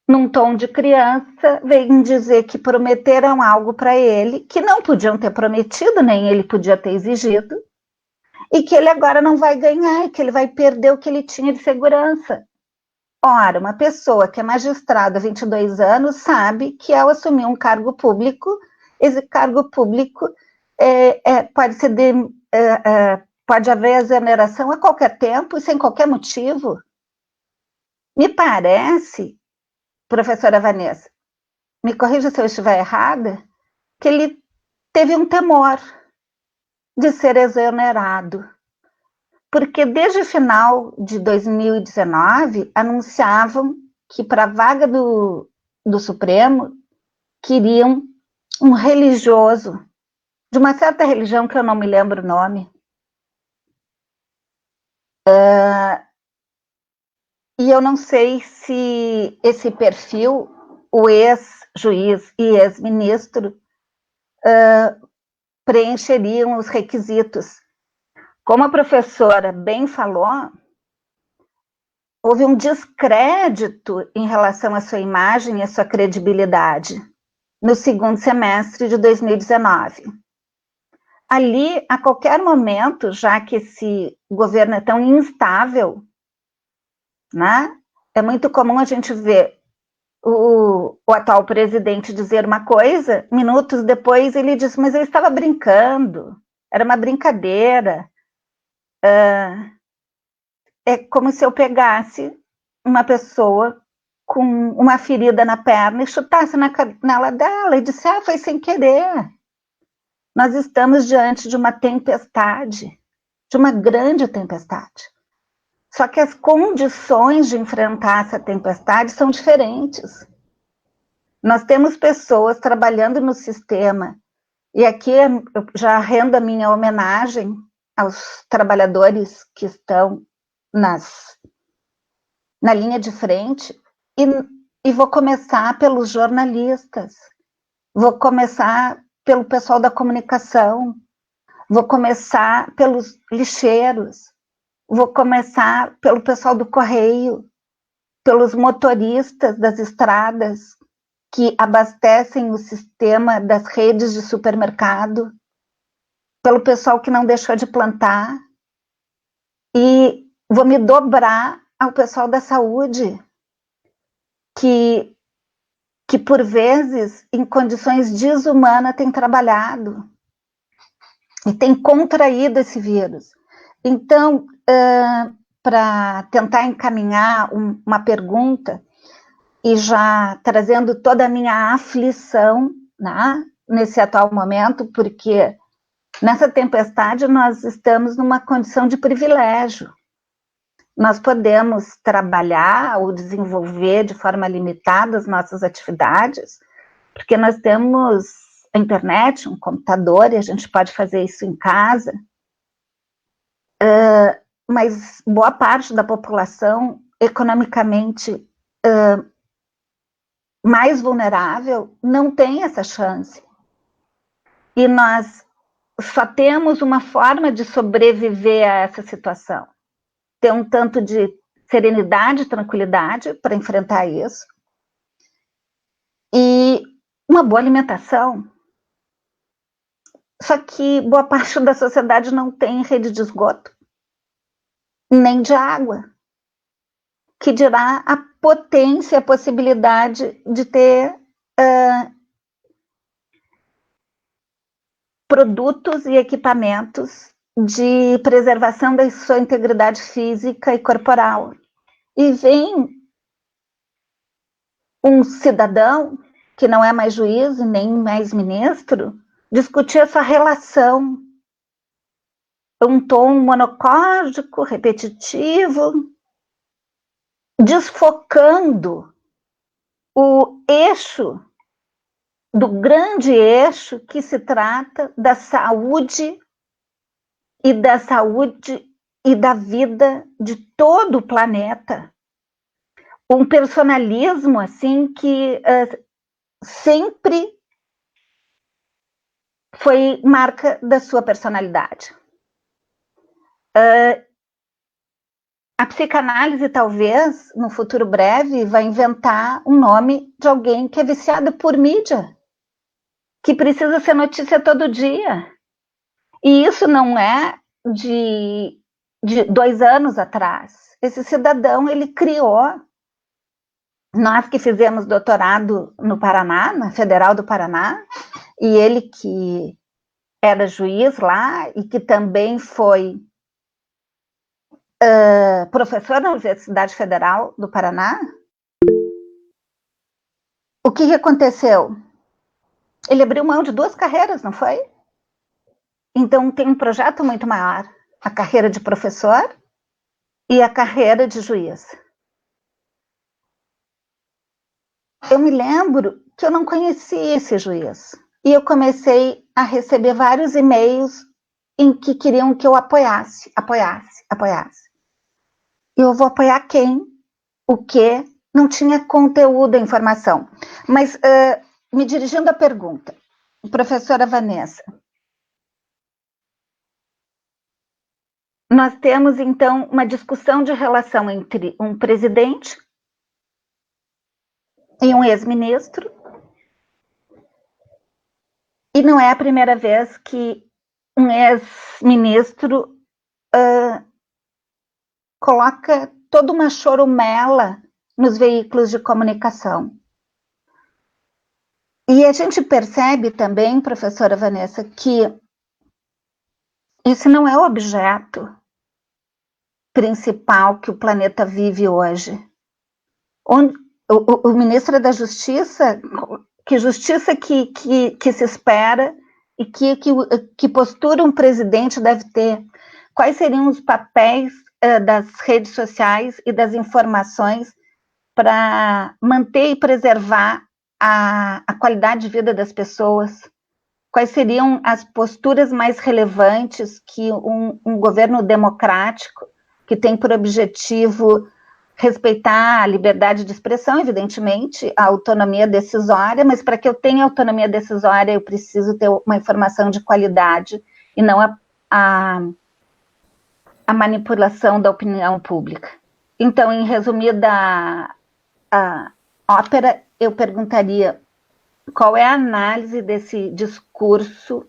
num tom de criança, vem dizer que prometeram algo para ele, que não podiam ter prometido, nem ele podia ter exigido, e que ele agora não vai ganhar, que ele vai perder o que ele tinha de segurança. Ora, uma pessoa que é magistrada há 22 anos sabe que ao assumir um cargo público, esse cargo público pode haver exoneração a qualquer tempo e sem qualquer motivo. Me parece, professora Vanessa, me corrija se eu estiver errada, que ele teve um temor de ser exonerado. Porque desde o final de 2019, anunciavam que para a vaga do Supremo, queriam um religioso, de uma certa religião que eu não me lembro o nome. E eu não sei se esse perfil, o ex-juiz e ex-ministro, preencheriam os requisitos. Como a professora bem falou, houve um descrédito em relação à sua imagem e à sua credibilidade no segundo semestre de 2019. Ali, a qualquer momento, já que esse governo é tão instável, né? É muito comum a gente ver o atual presidente dizer uma coisa, minutos depois ele diz, mas eu estava brincando, era uma brincadeira. É como se eu pegasse uma pessoa com uma ferida na perna e chutasse na canela dela e disse, foi sem querer. Nós estamos diante de uma tempestade, de uma grande tempestade. Só que as condições de enfrentar essa tempestade são diferentes. Nós temos pessoas trabalhando no sistema, e aqui eu já rendo a minha homenagem aos trabalhadores que estão na linha de frente, e vou começar pelos jornalistas, vou começar pelo pessoal da comunicação, vou começar pelos lixeiros, vou começar pelo pessoal do correio, pelos motoristas das estradas que abastecem o sistema das redes de supermercado, pelo pessoal que não deixou de plantar, e vou me dobrar ao pessoal da saúde, que por vezes, em condições desumanas, tem trabalhado e tem contraído esse vírus. Então, para tentar encaminhar uma pergunta, e já trazendo toda a minha aflição, né, nesse atual momento, porque nessa tempestade nós estamos numa condição de privilégio. Nós podemos trabalhar ou desenvolver de forma limitada as nossas atividades, porque nós temos a internet, um computador, e a gente pode fazer isso em casa, mas boa parte da população economicamente mais vulnerável não tem essa chance. E nós só temos uma forma de sobreviver a essa situação. Ter um tanto de serenidade e tranquilidade para enfrentar isso. E uma boa alimentação. Só que boa parte da sociedade não tem rede de esgoto, nem de água, que dirá a potência, a possibilidade de ter produtos e equipamentos de preservação da sua integridade física e corporal. E vem um cidadão, que não é mais juiz e nem mais ministro, discutir essa relação. Um tom monocórdico, repetitivo, desfocando o eixo, do grande eixo que se trata da saúde e da vida de todo o planeta. Um personalismo assim que sempre foi marca da sua personalidade. A psicanálise, talvez, no futuro breve, vai inventar um nome de alguém que é viciado por mídia, que precisa ser notícia todo dia. E isso não é de 2 anos atrás. Esse cidadão, ele criou. Nós que fizemos doutorado no Paraná, na Federal do Paraná, e ele que era juiz lá e que também foi professor na Universidade Federal do Paraná. O que aconteceu? Ele abriu mão de 2 carreiras, não foi? Então tem um projeto muito maior, a carreira de professor e a carreira de juiz. Eu me lembro que eu não conhecia esse juiz, e eu comecei a receber vários e-mails em que queriam que eu apoiasse. Eu vou apoiar quem? O quê? Não tinha conteúdo, informação. Mas, me dirigindo à pergunta, professora Vanessa, nós temos, então, uma discussão de relação entre um presidente e um ex-ministro, e não é a primeira vez que um ex-ministro coloca toda uma chorumela nos veículos de comunicação. E a gente percebe também, professora Vanessa, que esse não é o objeto principal que o planeta vive hoje. O ministro da Justiça, que justiça que se espera e que postura um presidente deve ter? Quais seriam os papéis das redes sociais e das informações para manter e preservar a qualidade de vida das pessoas? Quais seriam as posturas mais relevantes que um governo democrático, que tem por objetivo respeitar a liberdade de expressão, evidentemente, a autonomia decisória, mas para que eu tenha autonomia decisória, eu preciso ter uma informação de qualidade e não a manipulação da opinião pública. Então, em resumida a ópera, eu perguntaria qual é a análise desse discurso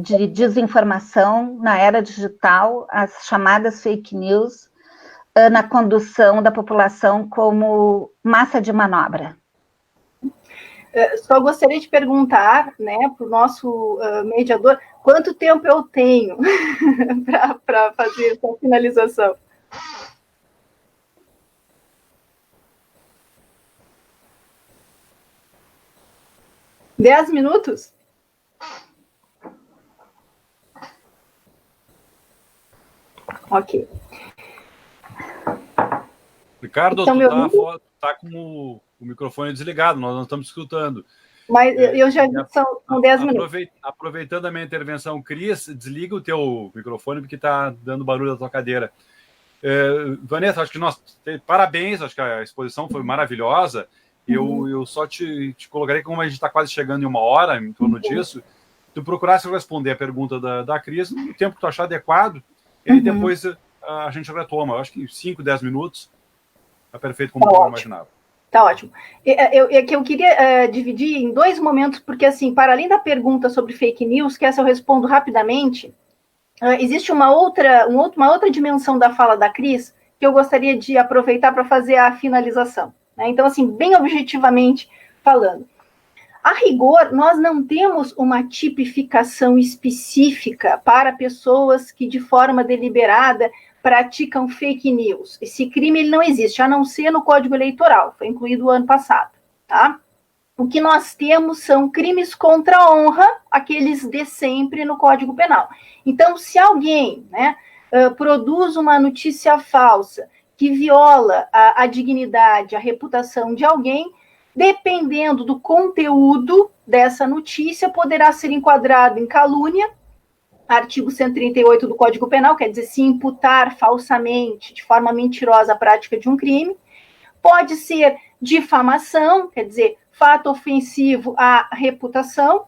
de desinformação na era digital, as chamadas fake news, na condução da população como massa de manobra. Só gostaria de perguntar, né, para o nosso mediador, quanto tempo eu tenho para fazer essa finalização? Dez minutos? Ok. Ricardo, então, tu tá com o microfone desligado, nós não estamos escutando. Mas eu já vi, são 10 minutos. Aproveitando a minha intervenção, Cris, desliga o teu microfone, porque está dando barulho da tua cadeira. Vanessa, acho que parabéns, acho que a exposição foi maravilhosa. Eu só te colocarei, como a gente está quase chegando em 1 hora, em torno disso, tu procurasse responder a pergunta da Cris no tempo que tu achar adequado, e aí depois a gente retoma. Eu acho que 5, 10 minutos. Está perfeito, como eu imaginava. Tá ótimo. Eu queria dividir em 2 momentos, porque, assim, para além da pergunta sobre fake news, que essa eu respondo rapidamente, existe uma outra dimensão da fala da Cris que eu gostaria de aproveitar para fazer a finalização, né? Então, assim, bem objetivamente falando, a rigor, nós não temos uma tipificação específica para pessoas que, de forma deliberada, praticam fake news. Esse crime ele não existe, a não ser no Código Eleitoral, foi incluído o ano passado, tá? O que nós temos são crimes contra a honra, aqueles de sempre no Código Penal. Então, se alguém, né, produz uma notícia falsa que viola a dignidade, a reputação de alguém, dependendo do conteúdo dessa notícia, poderá ser enquadrado em calúnia, artigo 138 do Código Penal, quer dizer, se imputar falsamente, de forma mentirosa, a prática de um crime. Pode ser difamação, quer dizer, fato ofensivo à reputação.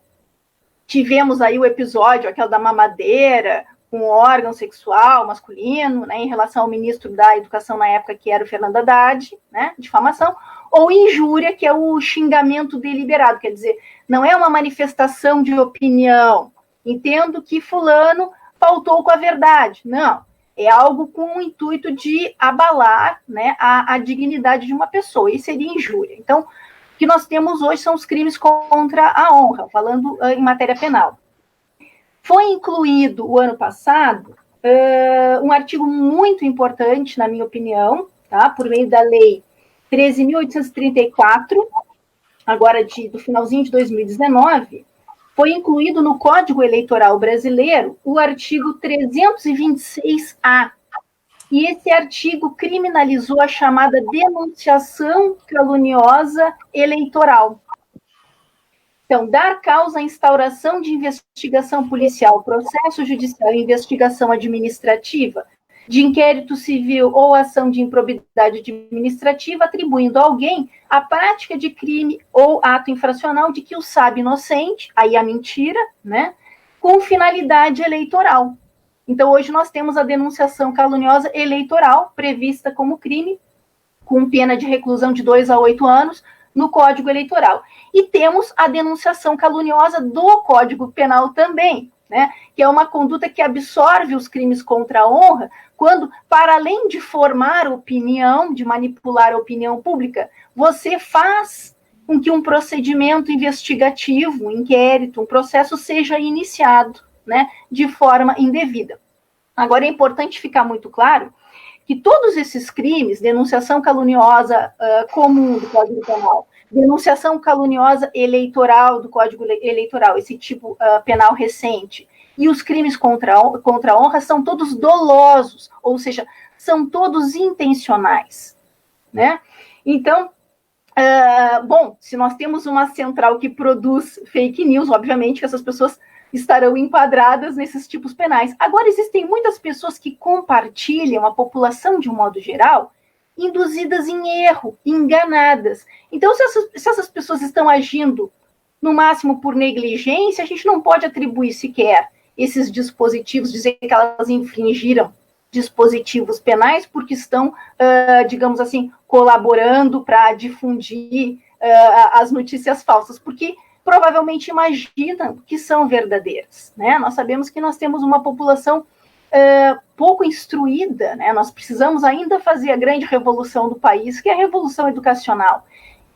Tivemos aí o episódio, aquele da mamadeira, com órgão sexual masculino, né, em relação ao ministro da Educação na época, que era o Fernando Haddad, né, difamação. Ou injúria, que é o xingamento deliberado, quer dizer, não é uma manifestação de opinião, entendo que fulano faltou com a verdade. Não, é algo com o intuito de abalar, né, a dignidade de uma pessoa, e seria injúria. Então, o que nós temos hoje são os crimes contra a honra, falando em matéria penal. Foi incluído, o ano passado, um artigo muito importante, na minha opinião, tá, por meio da Lei 13.834, agora do finalzinho de 2019, foi incluído no Código Eleitoral Brasileiro o artigo 326-A. E esse artigo criminalizou a chamada denunciação caluniosa eleitoral. Então, dar causa à instauração de investigação policial, processo judicial e investigação administrativa, de inquérito civil ou ação de improbidade administrativa, atribuindo a alguém a prática de crime ou ato infracional de que o sabe inocente, aí a mentira, né, com finalidade eleitoral. Então, hoje nós temos a denunciação caluniosa eleitoral, prevista como crime, com pena de reclusão de 2 a 8 anos, no Código Eleitoral. E temos a denunciação caluniosa do Código Penal também, né, que é uma conduta que absorve os crimes contra a honra, quando, para além de formar opinião, de manipular a opinião pública, você faz com que um procedimento investigativo, um inquérito, um processo seja iniciado, né, de forma indevida. Agora, é importante ficar muito claro que todos esses crimes, denunciação caluniosa comum do Código Penal, denunciação caluniosa eleitoral do Código Eleitoral, esse tipo penal recente, e os crimes contra a honra são todos dolosos, ou seja, são todos intencionais, né? Então, bom, se nós temos uma central que produz fake news, obviamente que essas pessoas estarão enquadradas nesses tipos penais. Agora, existem muitas pessoas que compartilham, a população de um modo geral, induzidas em erro, enganadas. Então, se essas pessoas estão agindo, no máximo por negligência, a gente não pode atribuir sequer esses dispositivos, dizer que elas infringiram dispositivos penais, porque estão, digamos assim, colaborando para difundir as notícias falsas, porque provavelmente imaginam que são verdadeiras, né? Nós sabemos que nós temos uma população pouco instruída, né? Nós precisamos ainda fazer a grande revolução do país, que é a revolução educacional.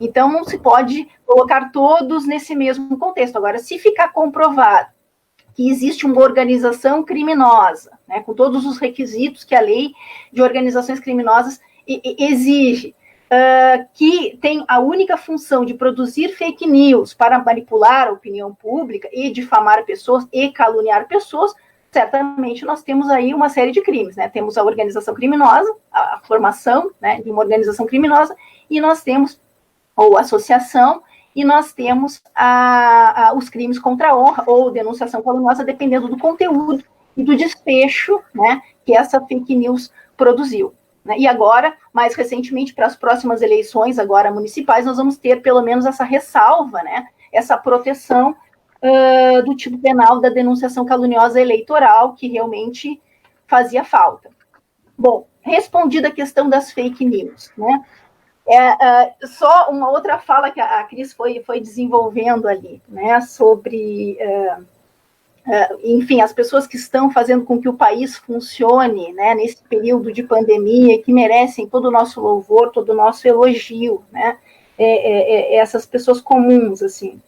Então, não se pode colocar todos nesse mesmo contexto. Agora, se ficar comprovado que existe uma organização criminosa, né, com todos os requisitos que a lei de organizações criminosas exige, que tem a única função de produzir fake news para manipular a opinião pública e difamar pessoas e caluniar pessoas, certamente nós temos aí uma série de crimes, né? Temos a organização criminosa, a formação, né, de uma organização criminosa, e nós temos, ou associação, e nós temos os crimes contra a honra, ou denunciação caluniosa, dependendo do conteúdo e do desfecho, né, que essa fake news produziu. E agora, mais recentemente, para as próximas eleições, agora municipais, nós vamos ter pelo menos essa ressalva, né, essa proteção do tipo penal da denunciação caluniosa eleitoral, que realmente fazia falta. Bom, respondida a questão das fake news, né, Só uma outra fala que a Cris foi desenvolvendo ali, né, sobre, enfim, as pessoas que estão fazendo com que o país funcione, né, nesse período de pandemia, que merecem todo o nosso louvor, todo o nosso elogio, né, essas pessoas comuns, assim.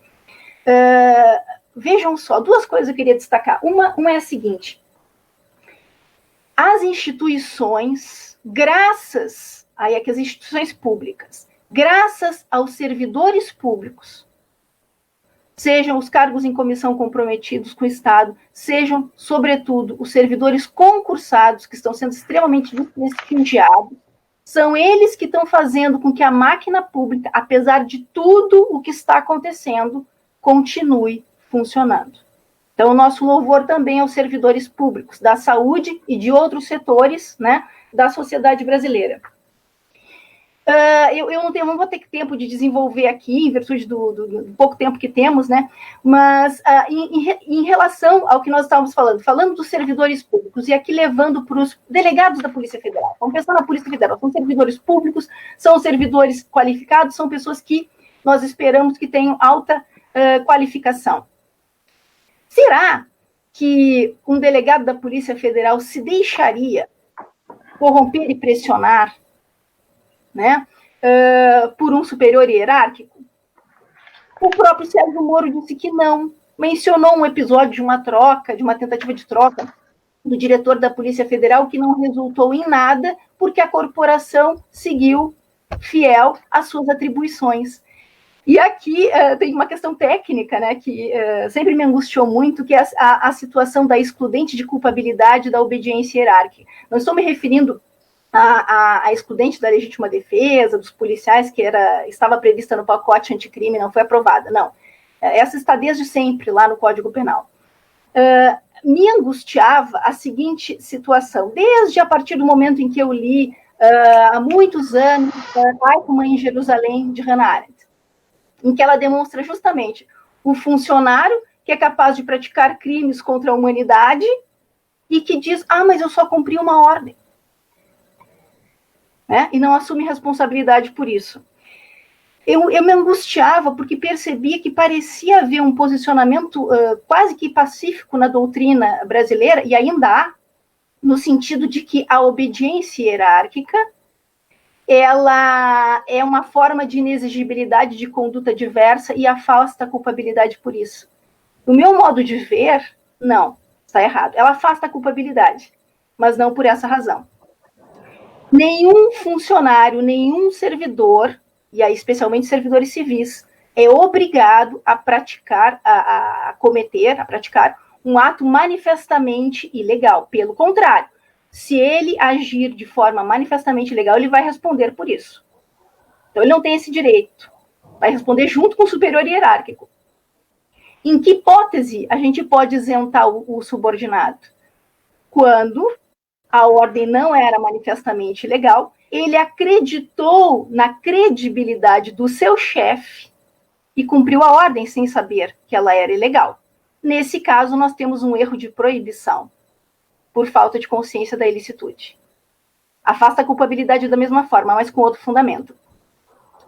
Vejam só, duas coisas eu queria destacar. Uma é a seguinte: as instituições, graças aí que as instituições públicas, graças aos servidores públicos, sejam os cargos em comissão comprometidos com o Estado, sejam, sobretudo, os servidores concursados, que estão sendo extremamente desprestigiados, são eles que estão fazendo com que a máquina pública, apesar de tudo o que está acontecendo, continue funcionando. Então, o nosso louvor também aos servidores públicos da saúde e de outros setores, né, da sociedade brasileira. Eu não vou ter tempo de desenvolver aqui, em virtude do pouco tempo que temos, né? Mas em relação ao que nós estávamos falando dos servidores públicos, e aqui levando para os delegados da Polícia Federal. Vamos pensar na Polícia Federal, são servidores públicos, são servidores qualificados, são pessoas que nós esperamos que tenham alta qualificação. Será que um delegado da Polícia Federal se deixaria corromper e pressionar, né, por um superior hierárquico? O próprio Sérgio Moro disse que não. Mencionou um episódio de uma troca, de uma tentativa de troca do diretor da Polícia Federal que não resultou em nada, porque a corporação seguiu fiel às suas atribuições. E aqui tem uma questão técnica, né, que sempre me angustiou muito, que é a situação da excludente de culpabilidade da obediência hierárquica. Não estou me referindo a excludente da legítima defesa, dos policiais, que estava prevista no pacote anticrime, não foi aprovada, não. Essa está desde sempre lá no Código Penal. Me angustiava a seguinte situação, desde a partir do momento em que eu li, há muitos anos, Eichmann em Jerusalém, de Hannah Arendt, em que ela demonstra justamente o funcionário que é capaz de praticar crimes contra a humanidade e que diz, mas eu só cumpri uma ordem. Né? E não assume responsabilidade por isso. Eu me angustiava porque percebia que parecia haver um posicionamento quase que pacífico na doutrina brasileira, e ainda há, no sentido de que a obediência hierárquica ela é uma forma de inexigibilidade de conduta diversa e afasta a culpabilidade por isso. No meu modo de ver, não, está errado. Ela afasta a culpabilidade, mas não por essa razão. Nenhum funcionário, nenhum servidor, e aí especialmente servidores civis, é obrigado a praticar um ato manifestamente ilegal. Pelo contrário, se ele agir de forma manifestamente ilegal, ele vai responder por isso. Então, ele não tem esse direito. Vai responder junto com o superior hierárquico. Em que hipótese a gente pode isentar o subordinado? Quando a ordem não era manifestamente ilegal, ele acreditou na credibilidade do seu chefe e cumpriu a ordem sem saber que ela era ilegal. Nesse caso, nós temos um erro de proibição, por falta de consciência da ilicitude. Afasta a culpabilidade da mesma forma, mas com outro fundamento.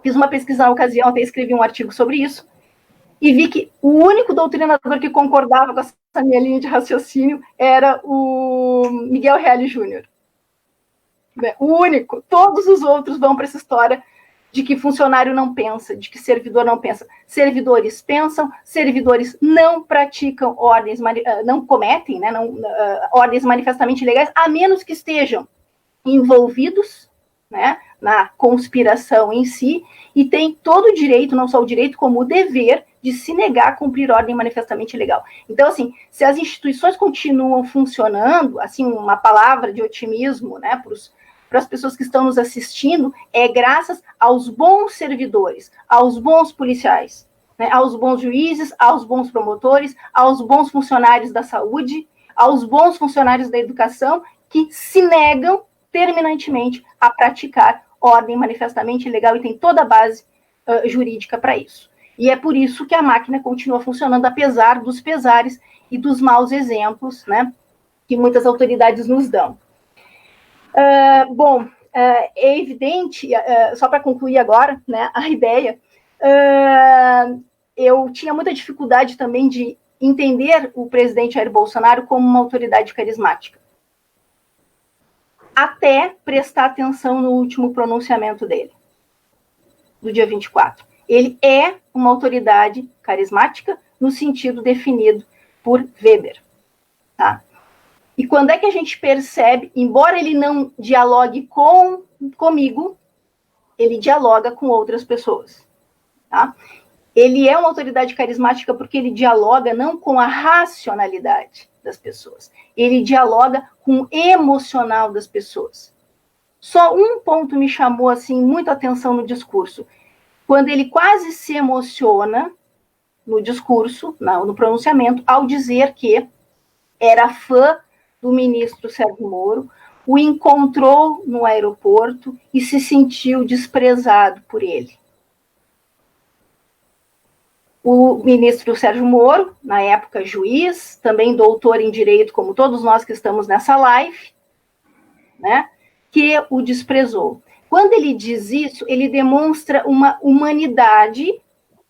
Fiz uma pesquisa na ocasião, até escrevi um artigo sobre isso, e vi que o único doutrinador que concordava com essa minha linha de raciocínio era o Miguel Reale Júnior. O único. Todos os outros vão para essa história de que funcionário não pensa, de que servidor não pensa. Servidores pensam, servidores não praticam ordens, não cometem, né, ordens manifestamente ilegais, a menos que estejam envolvidos, né, na conspiração em si, e tem todo o direito, não só o direito, como o dever de se negar a cumprir ordem manifestamente ilegal. Então, assim, se as instituições continuam funcionando, assim, uma palavra de otimismo, né, para as pessoas que estão nos assistindo, é graças aos bons servidores, aos bons policiais, né, aos bons juízes, aos bons promotores, aos bons funcionários da saúde, aos bons funcionários da educação, que se negam terminantemente a praticar ordem manifestamente ilegal e tem toda a base jurídica para isso. E é por isso que a máquina continua funcionando, apesar dos pesares e dos maus exemplos, né, que muitas autoridades nos dão. é evidente, só para concluir agora, né, a ideia, eu tinha muita dificuldade também de entender o presidente Jair Bolsonaro como uma autoridade carismática, até prestar atenção no último pronunciamento dele, do dia 24. Ele é uma autoridade carismática no sentido definido por Weber. Tá? E quando é que a gente percebe, embora ele não dialogue comigo, ele dialoga com outras pessoas. Tá? Ele é uma autoridade carismática porque ele dialoga não com a racionalidade das pessoas, ele dialoga com o emocional das pessoas. Só um ponto me chamou assim muita atenção no discurso, quando ele quase se emociona no discurso, no pronunciamento, ao dizer que era fã do ministro Sérgio Moro, o encontrou no aeroporto e se sentiu desprezado por ele. O ministro Sérgio Moro, na época juiz, também doutor em direito, como todos nós que estamos nessa live, né, que o desprezou. Quando ele diz isso, ele demonstra uma humanidade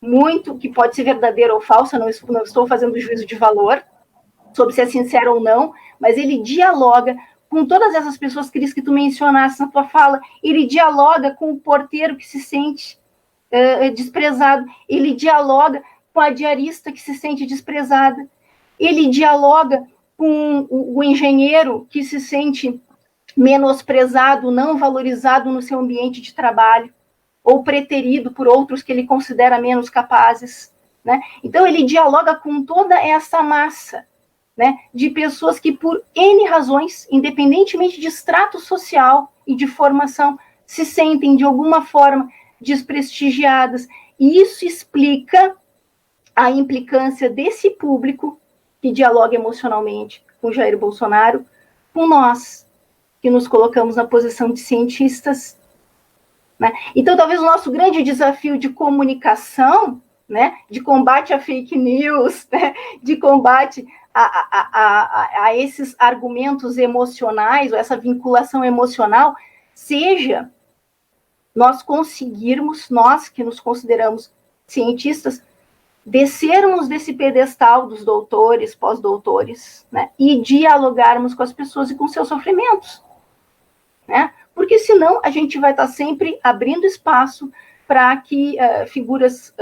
muito, que pode ser verdadeira ou falsa, não estou fazendo juízo de valor, sobre se é sincero ou não, mas ele dialoga com todas essas pessoas, Cris, que tu mencionaste na tua fala, ele dialoga com o porteiro que se sente desprezado, ele dialoga com a diarista que se sente desprezada, ele dialoga com o engenheiro que se sente menosprezado, não valorizado no seu ambiente de trabalho, ou preterido por outros que ele considera menos capazes, né? Então ele dialoga com toda essa massa, né, de pessoas que por N razões, independentemente de extrato social e de formação, se sentem de alguma forma desprestigiadas, e isso explica a implicância desse público que dialoga emocionalmente com Jair Bolsonaro, com nós, que nos colocamos na posição de cientistas, né? Então, talvez o nosso grande desafio de comunicação, né, de combate a fake news, né, de combate a esses argumentos emocionais, ou essa vinculação emocional, seja nós conseguirmos, nós que nos consideramos cientistas, descermos desse pedestal dos doutores, pós-doutores, né, e dialogarmos com as pessoas e com seus sofrimentos, né? Porque senão a gente vai estar sempre abrindo espaço para que figuras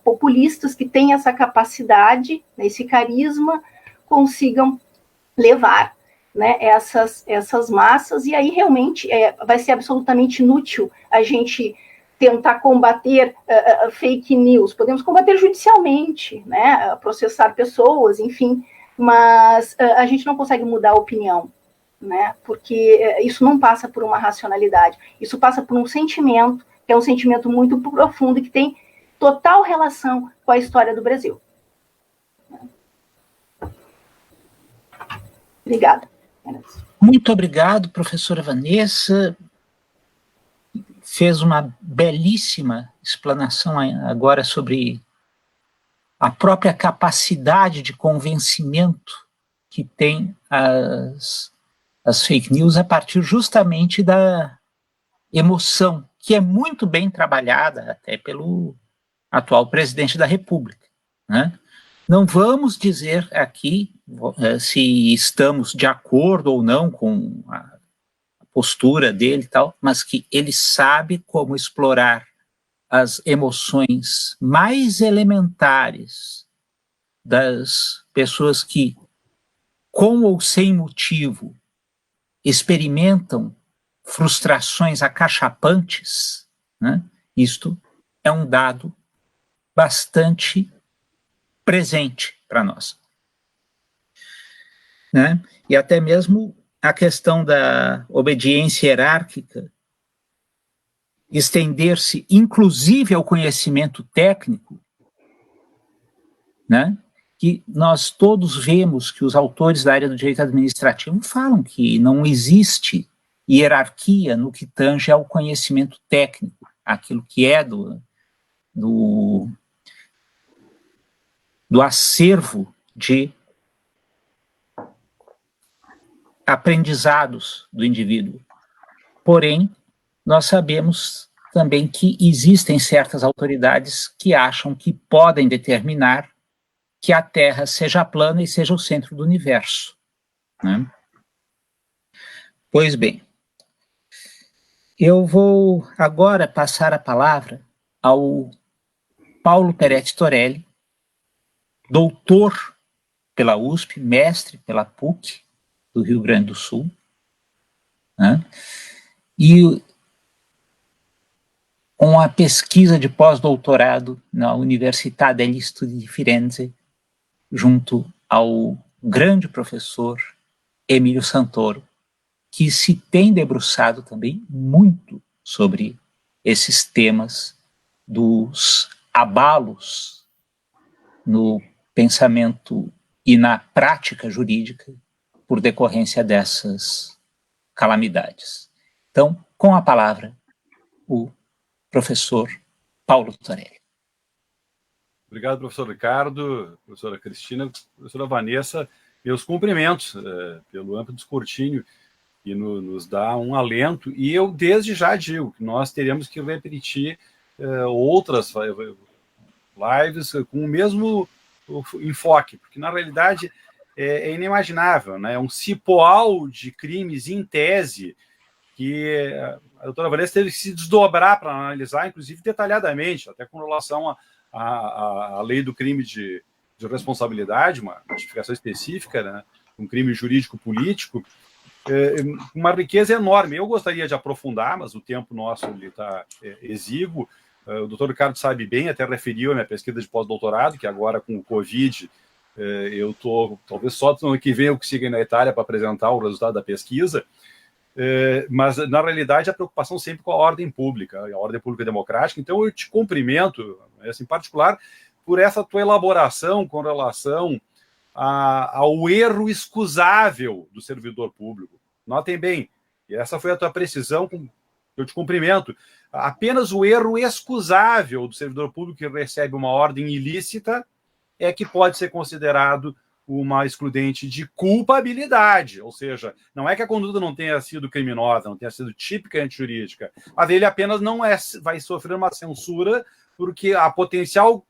populistas que têm essa capacidade, né, esse carisma, consigam levar, né, essas massas, e aí realmente vai ser absolutamente inútil a gente tentar combater fake news. Podemos combater judicialmente, né, processar pessoas, enfim, mas a gente não consegue mudar a opinião, né, porque isso não passa por uma racionalidade, isso passa por um sentimento, que é um sentimento muito profundo e que tem total relação com a história do Brasil. Obrigada. Muito obrigado, professora Vanessa. Fez uma belíssima explanação agora sobre a própria capacidade de convencimento que tem as fake news a partir justamente da emoção, que é muito bem trabalhada até pelo atual presidente da República, né? Não vamos dizer aqui se estamos de acordo ou não com a postura dele e tal, mas que ele sabe como explorar as emoções mais elementares das pessoas que, com ou sem motivo, experimentam frustrações acachapantes, né? Isto é um dado bastante presente para nós, né? E até mesmo a questão da obediência hierárquica estender-se inclusive ao conhecimento técnico, né? Que nós todos vemos que os autores da área do direito administrativo falam que não existe hierarquia no que tange ao conhecimento técnico, aquilo que é do acervo de aprendizados do indivíduo. Porém, nós sabemos também que existem certas autoridades que acham que podem determinar que a Terra seja plana e seja o centro do universo, né? Pois bem, eu vou agora passar a palavra ao Paulo Peretti Torelli, doutor pela USP, mestre pela PUC do Rio Grande do Sul, né? E com a pesquisa de pós-doutorado na Università degli Studi di Firenze, junto ao grande professor Emílio Santoro, que se tem debruçado também muito sobre esses temas dos abalos no pensamento e na prática jurídica por decorrência dessas calamidades. Então, com a palavra, o professor Paulo Torelli. Obrigado, professor Ricardo, professora Cristina, professora Vanessa, meus cumprimentos pelo amplo descortínio que nos dá um alento, e eu desde já digo que nós teremos que repetir outras lives com o mesmo enfoque, porque na realidade é inimaginável, né? É um cipoal de crimes em tese que a doutora Vanessa teve que se desdobrar para analisar, inclusive detalhadamente, até com relação à lei do crime de responsabilidade, uma notificação específica, né? Um crime jurídico-político, uma riqueza enorme. Eu gostaria de aprofundar, mas o tempo nosso está exíguo. O doutor Ricardo sabe bem, até referiu a minha pesquisa de pós-doutorado, que agora com o Covid eu estou, talvez só no ano que vem eu consiga ir na Itália para apresentar o resultado da pesquisa, mas na realidade a preocupação sempre com a ordem pública democrática. Então eu te cumprimento, em particular, por essa tua elaboração com relação ao erro excusável do servidor público. Notem bem, e essa foi a tua precisão, eu te cumprimento. Apenas o erro excusável do servidor público que recebe uma ordem ilícita é que pode ser considerado uma excludente de culpabilidade, ou seja, não é que a conduta não tenha sido criminosa, não tenha sido tipicamente jurídica, mas ele apenas não vai sofrer uma censura porque a potencial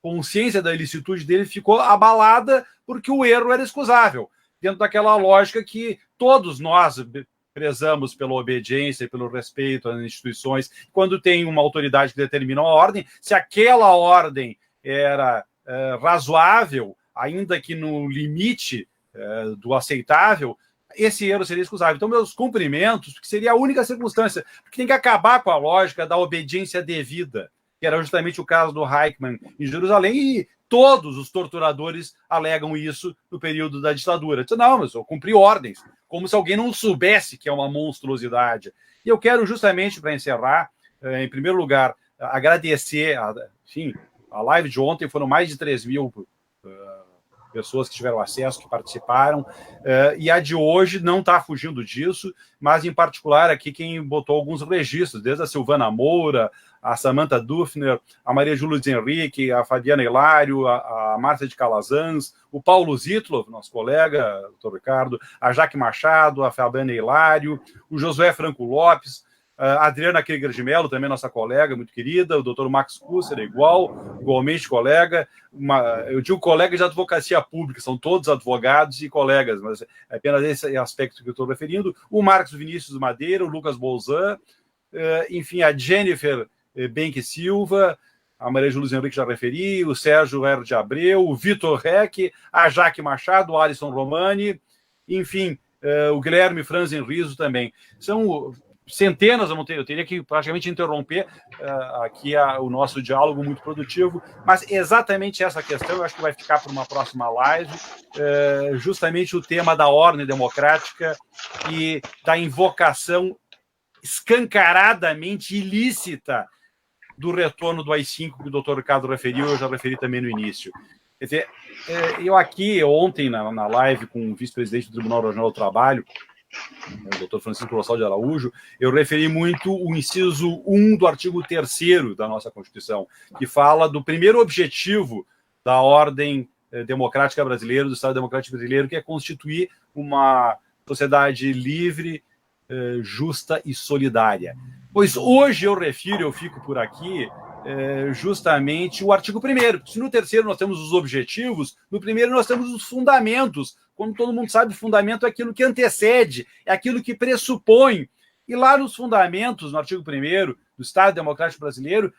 consciência da ilicitude dele ficou abalada porque o erro era excusável, dentro daquela lógica que todos nós prezamos pela obediência e pelo respeito às instituições. Quando tem uma autoridade que determina uma ordem, se aquela ordem era razoável, ainda que no limite do aceitável, esse erro seria excusável. Então, meus cumprimentos, que seria a única circunstância, porque tem que acabar com a lógica da obediência devida, que era justamente o caso do Eichmann em Jerusalém, e todos os torturadores alegam isso no período da ditadura. Eu disse, não, mas eu cumpri ordens, como se alguém não soubesse que é uma monstruosidade. E eu quero justamente, para encerrar, em primeiro lugar, agradecer, a live de ontem foram mais de 3.000 pessoas que tiveram acesso, que participaram, e a de hoje não está fugindo disso, mas em particular aqui quem botou alguns registros, desde a Silvana Moura, a Samantha Dufner, a Maria Júlia Henrique, a Fabiana Hilário, a Márcia de Calazans, o Paulo Zitlov, nosso colega, doutor Ricardo, a Jaque Machado, a Fabiana Hilário, o Josué Franco Lopes, a Adriana Krieger de Mello, também nossa colega, muito querida, o doutor Max Kusser, igualmente colega, eu digo colega de advocacia pública, são todos advogados e colegas, mas é apenas esse aspecto que eu estou referindo, o Marcos Vinícius Madeira, o Lucas Bolzan, enfim, a Jennifer Benque Silva, a Maria Júlia Henrique já referi, o Sérgio R. de Abreu, o Vitor Reck, a Jaque Machado, o Alisson Romani, enfim, o Guilherme Franzen Riso também. São centenas, eu teria que praticamente interromper aqui o nosso diálogo muito produtivo, mas exatamente essa questão eu acho que vai ficar para uma próxima live, justamente o tema da ordem democrática e da invocação escancaradamente ilícita do retorno do AI-5 que o doutor Ricardo referiu, eu já referi também no início. Quer dizer, eu aqui, ontem, na live com o vice-presidente do Tribunal Regional do Trabalho, o doutor Francisco Rossal de Araújo, eu referi muito o inciso 1 do artigo 3º da nossa Constituição, que fala do primeiro objetivo da ordem democrática brasileira, do Estado Democrático Brasileiro, que é constituir uma sociedade livre, justa e solidária. Pois hoje eu fico por aqui, justamente o artigo 1º. Se no 3º nós temos os objetivos, no 1º nós temos os fundamentos. Como todo mundo sabe, o fundamento é aquilo que antecede, é aquilo que pressupõe. E lá nos fundamentos, no artigo 1º do Estado Democrático Brasileiro,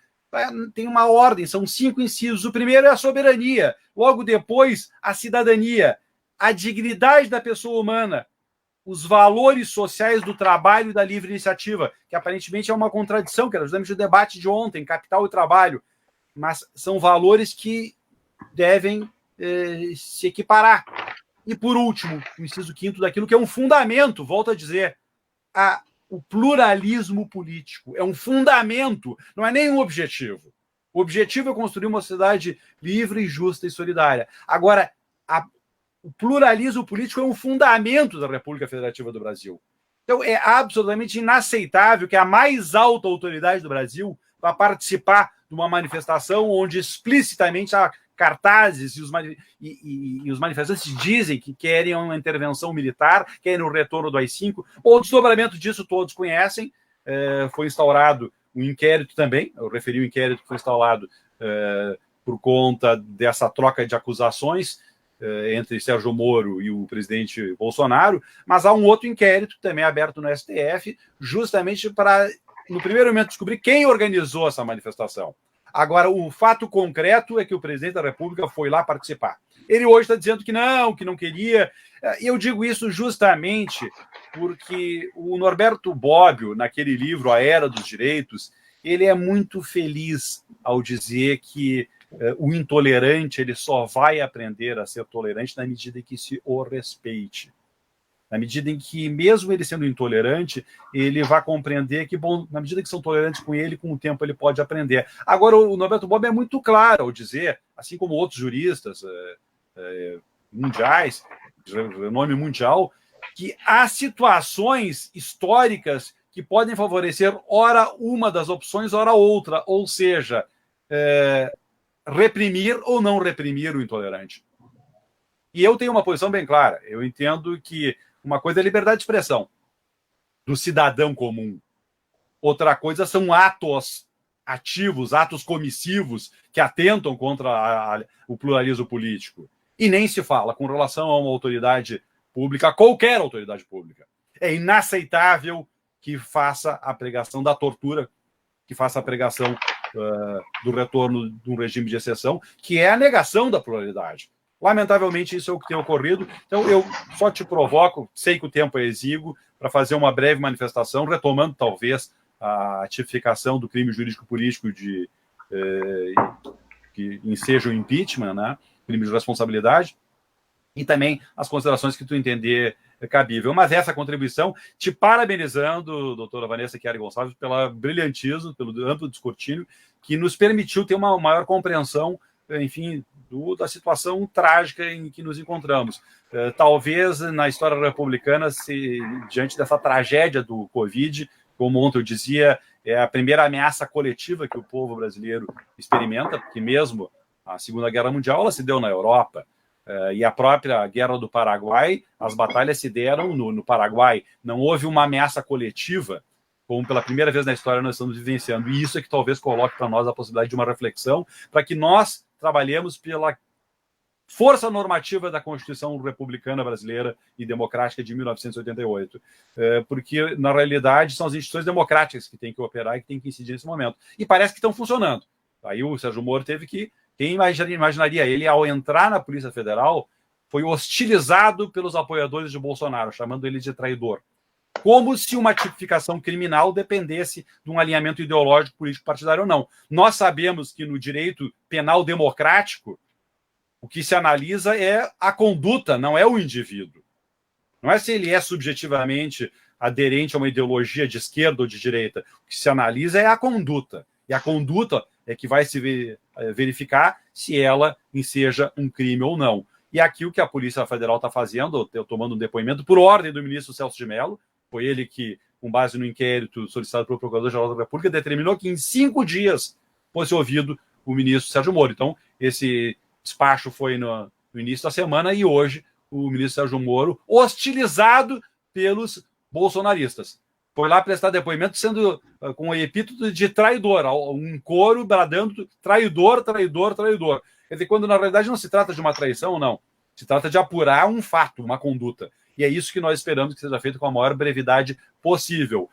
tem uma ordem, são 5 incisos. O primeiro é a soberania, logo depois a cidadania, a dignidade da pessoa humana, os valores sociais do trabalho e da livre iniciativa, que aparentemente é uma contradição, que era justamente o debate de ontem, capital e trabalho, mas são valores que devem se equiparar. E, por último, o inciso 5º daquilo que é um fundamento, volto a dizer, o pluralismo político. É um fundamento, não é nem um objetivo. O objetivo é construir uma sociedade livre, justa e solidária. Agora, o pluralismo político é um fundamento da República Federativa do Brasil. Então, é absolutamente inaceitável que a mais alta autoridade do Brasil vá participar de uma manifestação onde explicitamente há cartazes e os manifestantes dizem que querem uma intervenção militar, querem o retorno do AI-5. O desdobramento disso todos conhecem. Foi instaurado um inquérito também, eu referi o inquérito que foi instaurado por conta dessa troca de acusações entre Sérgio Moro e o presidente Bolsonaro, mas há um outro inquérito também aberto no STF, justamente para, no primeiro momento, descobrir quem organizou essa manifestação. Agora, o fato concreto é que o presidente da República foi lá participar. Ele hoje está dizendo que não queria. E eu digo isso justamente porque o Norberto Bobbio, naquele livro A Era dos Direitos, ele é muito feliz ao dizer que o intolerante ele só vai aprender a ser tolerante na medida em que se o respeite. Na medida em que, mesmo ele sendo intolerante, ele vai compreender que, bom, na medida que são tolerantes com ele, com o tempo ele pode aprender. Agora, o Norberto Bobbio é muito claro ao dizer, assim como outros juristas mundiais, de renome mundial, que há situações históricas que podem favorecer, ora uma das opções, ora outra, ou seja, reprimir ou não reprimir o intolerante. E eu tenho uma posição bem clara. Eu entendo que uma coisa é liberdade de expressão do cidadão comum. Outra coisa são atos ativos, atos comissivos que atentam contra o pluralismo político. E nem se fala com relação a uma autoridade pública, qualquer autoridade pública. É inaceitável que faça a pregação da tortura, que faça a pregação do retorno de um regime de exceção, que é a negação da pluralidade. Lamentavelmente, isso é o que tem ocorrido. Então, eu só te provoco, sei que o tempo é exíguo, para fazer uma breve manifestação, retomando, talvez, a tipificação do crime jurídico-político que enseja o impeachment, né? Crime de responsabilidade, e também as considerações que tu entender cabível. Mas essa contribuição, te parabenizando, doutora Vanessa Chiari Gonçalves, pelo brilhantismo, pelo amplo descortínio, que nos permitiu ter uma maior compreensão, enfim, da situação trágica em que nos encontramos. Talvez na história republicana, diante dessa tragédia do Covid, como ontem eu dizia, é a primeira ameaça coletiva que o povo brasileiro experimenta, porque mesmo a Segunda Guerra Mundial ela se deu na Europa, e a própria Guerra do Paraguai, as batalhas se deram no Paraguai. Não houve uma ameaça coletiva, como pela primeira vez na história nós estamos vivenciando. E isso é que talvez coloque para nós a possibilidade de uma reflexão, para que nós trabalhemos pela força normativa da Constituição Republicana Brasileira e Democrática de 1988. Porque, na realidade, são as instituições democráticas que têm que operar e que têm que incidir nesse momento. E parece que estão funcionando. Aí o Sérgio Moro teve que... Quem imaginaria? Ele, ao entrar na Polícia Federal, foi hostilizado pelos apoiadores de Bolsonaro, chamando ele de traidor. Como se uma tipificação criminal dependesse de um alinhamento ideológico, político, partidário ou não. Nós sabemos que no direito penal democrático, o que se analisa é a conduta, não é o indivíduo. Não é se ele é subjetivamente aderente a uma ideologia de esquerda ou de direita. O que se analisa é a conduta. E a conduta é que vai se verificar se ela enseja um crime ou não. E aqui o que a Polícia Federal está fazendo, eu tomando um depoimento por ordem do ministro Celso de Mello, foi ele que, com base no inquérito solicitado pelo Procurador-Geral da República, determinou que em 5 dias fosse ouvido o ministro Sérgio Moro. Então, esse despacho foi no início da semana e hoje o ministro Sérgio Moro, hostilizado pelos bolsonaristas. Foi lá prestar depoimento sendo com o epíteto de traidor, um coro bradando traidor, traidor, traidor. Quer dizer, quando na realidade não se trata de uma traição, não. Se trata de apurar um fato, uma conduta. E é isso que nós esperamos que seja feito com a maior brevidade possível.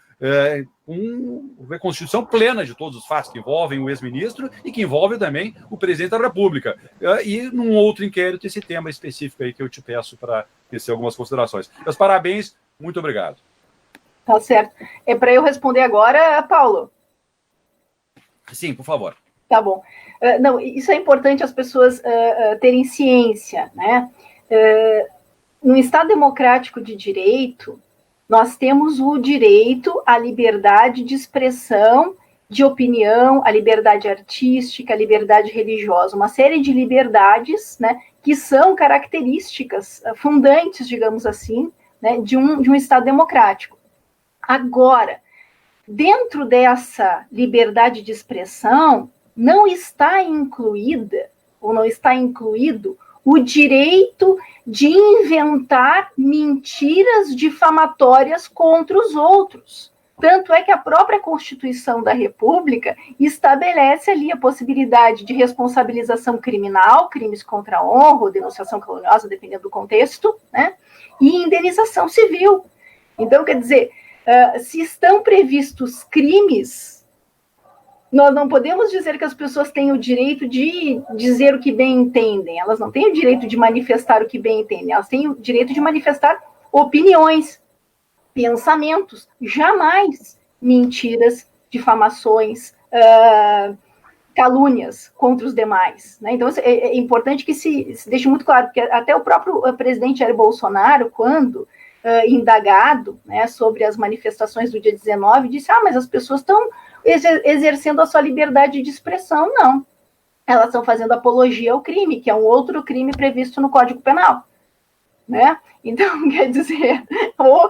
Com reconstituição plena de todos os fatos que envolvem o ex-ministro e que envolvem também o presidente da República. E num outro inquérito, esse tema específico aí que eu te peço para tecer algumas considerações. Meus parabéns, muito obrigado. Tá certo. É para eu responder agora, Paulo? Sim, por favor. Tá bom. Não, isso é importante as pessoas terem ciência, né? No Estado democrático de direito, nós temos o direito à liberdade de expressão, de opinião, à liberdade artística, à liberdade religiosa, uma série de liberdades, né, que são características fundantes, digamos assim, né, de um Estado democrático. Agora, dentro dessa liberdade de expressão, não está incluída, ou não está incluído, o direito de inventar mentiras difamatórias contra os outros. Tanto é que a própria Constituição da República estabelece ali a possibilidade de responsabilização criminal, crimes contra a honra ou denunciação caluniosa, dependendo do contexto, né? E indenização civil. Então, quer dizer, se estão previstos crimes, nós não podemos dizer que as pessoas têm o direito de dizer o que bem entendem. Elas não têm o direito de manifestar o que bem entendem. Elas têm o direito de manifestar opiniões, pensamentos, jamais mentiras, difamações, calúnias contra os demais, né? Então, é importante que se deixe muito claro, porque até o próprio presidente Jair Bolsonaro, quando indagado, né, sobre as manifestações do dia 19, disse, mas as pessoas estão exercendo a sua liberdade de expressão. Não. Elas estão fazendo apologia ao crime, que é um outro crime previsto no Código Penal. Né? Então, quer dizer, ou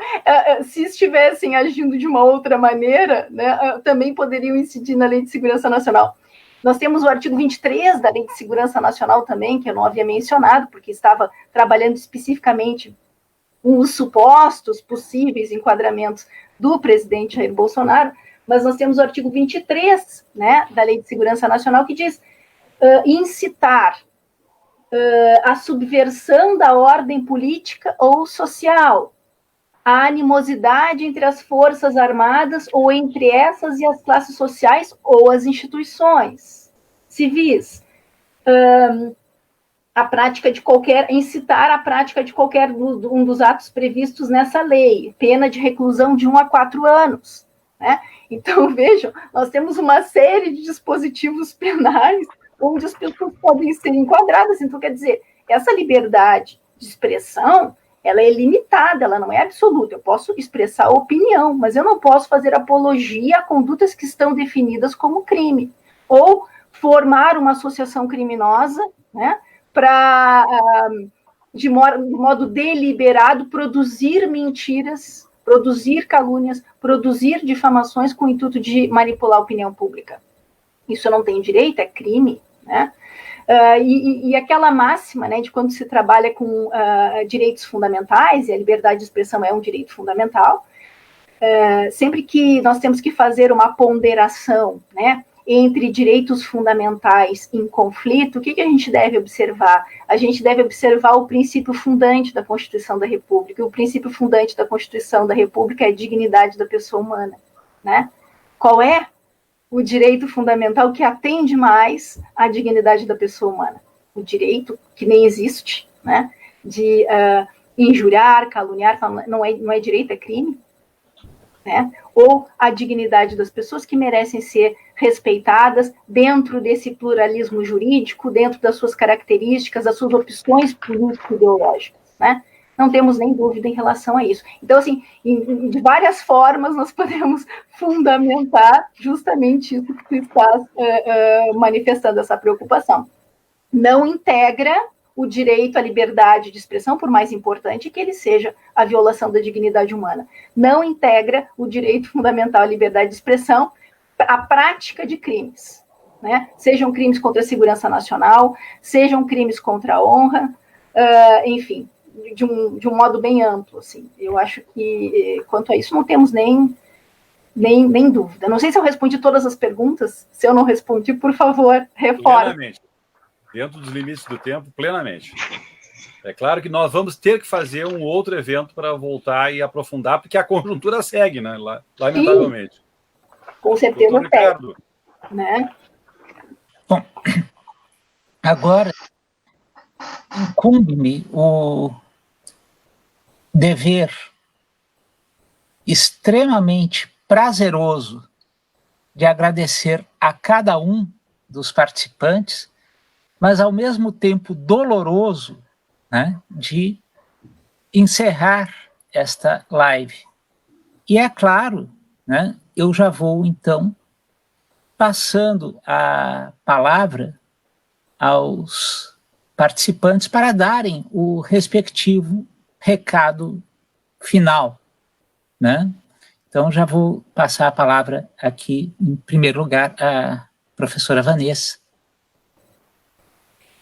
se estivessem agindo de uma outra maneira, né, também poderiam incidir na Lei de Segurança Nacional. Nós temos o artigo 23 da Lei de Segurança Nacional também, que eu não havia mencionado, porque estava trabalhando especificamente com os supostos possíveis enquadramentos do presidente Jair Bolsonaro, mas nós temos o artigo 23, né, da Lei de Segurança Nacional, que diz incitar a subversão da ordem política ou social, a animosidade entre as forças armadas ou entre essas e as classes sociais ou as instituições civis, a prática de incitar a prática de qualquer um dos atos previstos nessa lei, pena de reclusão de 1 a 4 anos, né? Então, vejam, nós temos uma série de dispositivos penais onde as pessoas podem ser enquadradas. Então, quer dizer, essa liberdade de expressão, ela é limitada, ela não é absoluta. Eu posso expressar opinião, mas eu não posso fazer apologia a condutas que estão definidas como crime. Ou formar uma associação criminosa, né, para, de modo deliberado, produzir mentiras, produzir calúnias, produzir difamações com o intuito de manipular a opinião pública. Isso eu não tenho direito, é crime, né? E aquela máxima, né, de quando se trabalha com direitos fundamentais, e a liberdade de expressão é um direito fundamental, sempre que nós temos que fazer uma ponderação, né, entre direitos fundamentais em conflito, o que a gente deve observar? A gente deve observar o princípio fundante da Constituição da República. E o princípio fundante da Constituição da República é a dignidade da pessoa humana, né? Qual é o direito fundamental que atende mais à dignidade da pessoa humana? O direito, que nem existe, né, de injuriar, caluniar, não é direito, é crime, né? Ou a dignidade das pessoas que merecem ser respeitadas dentro desse pluralismo jurídico, dentro das suas características, das suas opções político-ideológicas, né? Não temos nem dúvida em relação a isso. Então, assim, de várias formas nós podemos fundamentar justamente isso que tu estás manifestando, essa preocupação. Não integra o direito à liberdade de expressão, por mais importante que ele seja a violação da dignidade humana. Não integra o direito fundamental à liberdade de expressão a prática de crimes, né? Sejam crimes contra a segurança nacional, sejam crimes contra a honra, enfim, de um modo bem amplo, assim. Eu acho que, quanto a isso, não temos nem dúvida. Não sei se eu respondi todas as perguntas. Se eu não respondi, por favor, reforce. Plenamente. Dentro dos limites do tempo, plenamente. É claro que nós vamos ter que fazer um outro evento para voltar e aprofundar, porque a conjuntura segue, né? Lamentavelmente. Sim, com certeza Doutor Ricardo. Né? Bom, agora incumbe-me o dever extremamente prazeroso de agradecer a cada um dos participantes, mas ao mesmo tempo doloroso, né, de encerrar esta live. E é claro, né, eu já vou então passando a palavra aos participantes para darem o respectivo recado final, né? Então já vou passar a palavra aqui, em primeiro lugar, à professora Vanessa.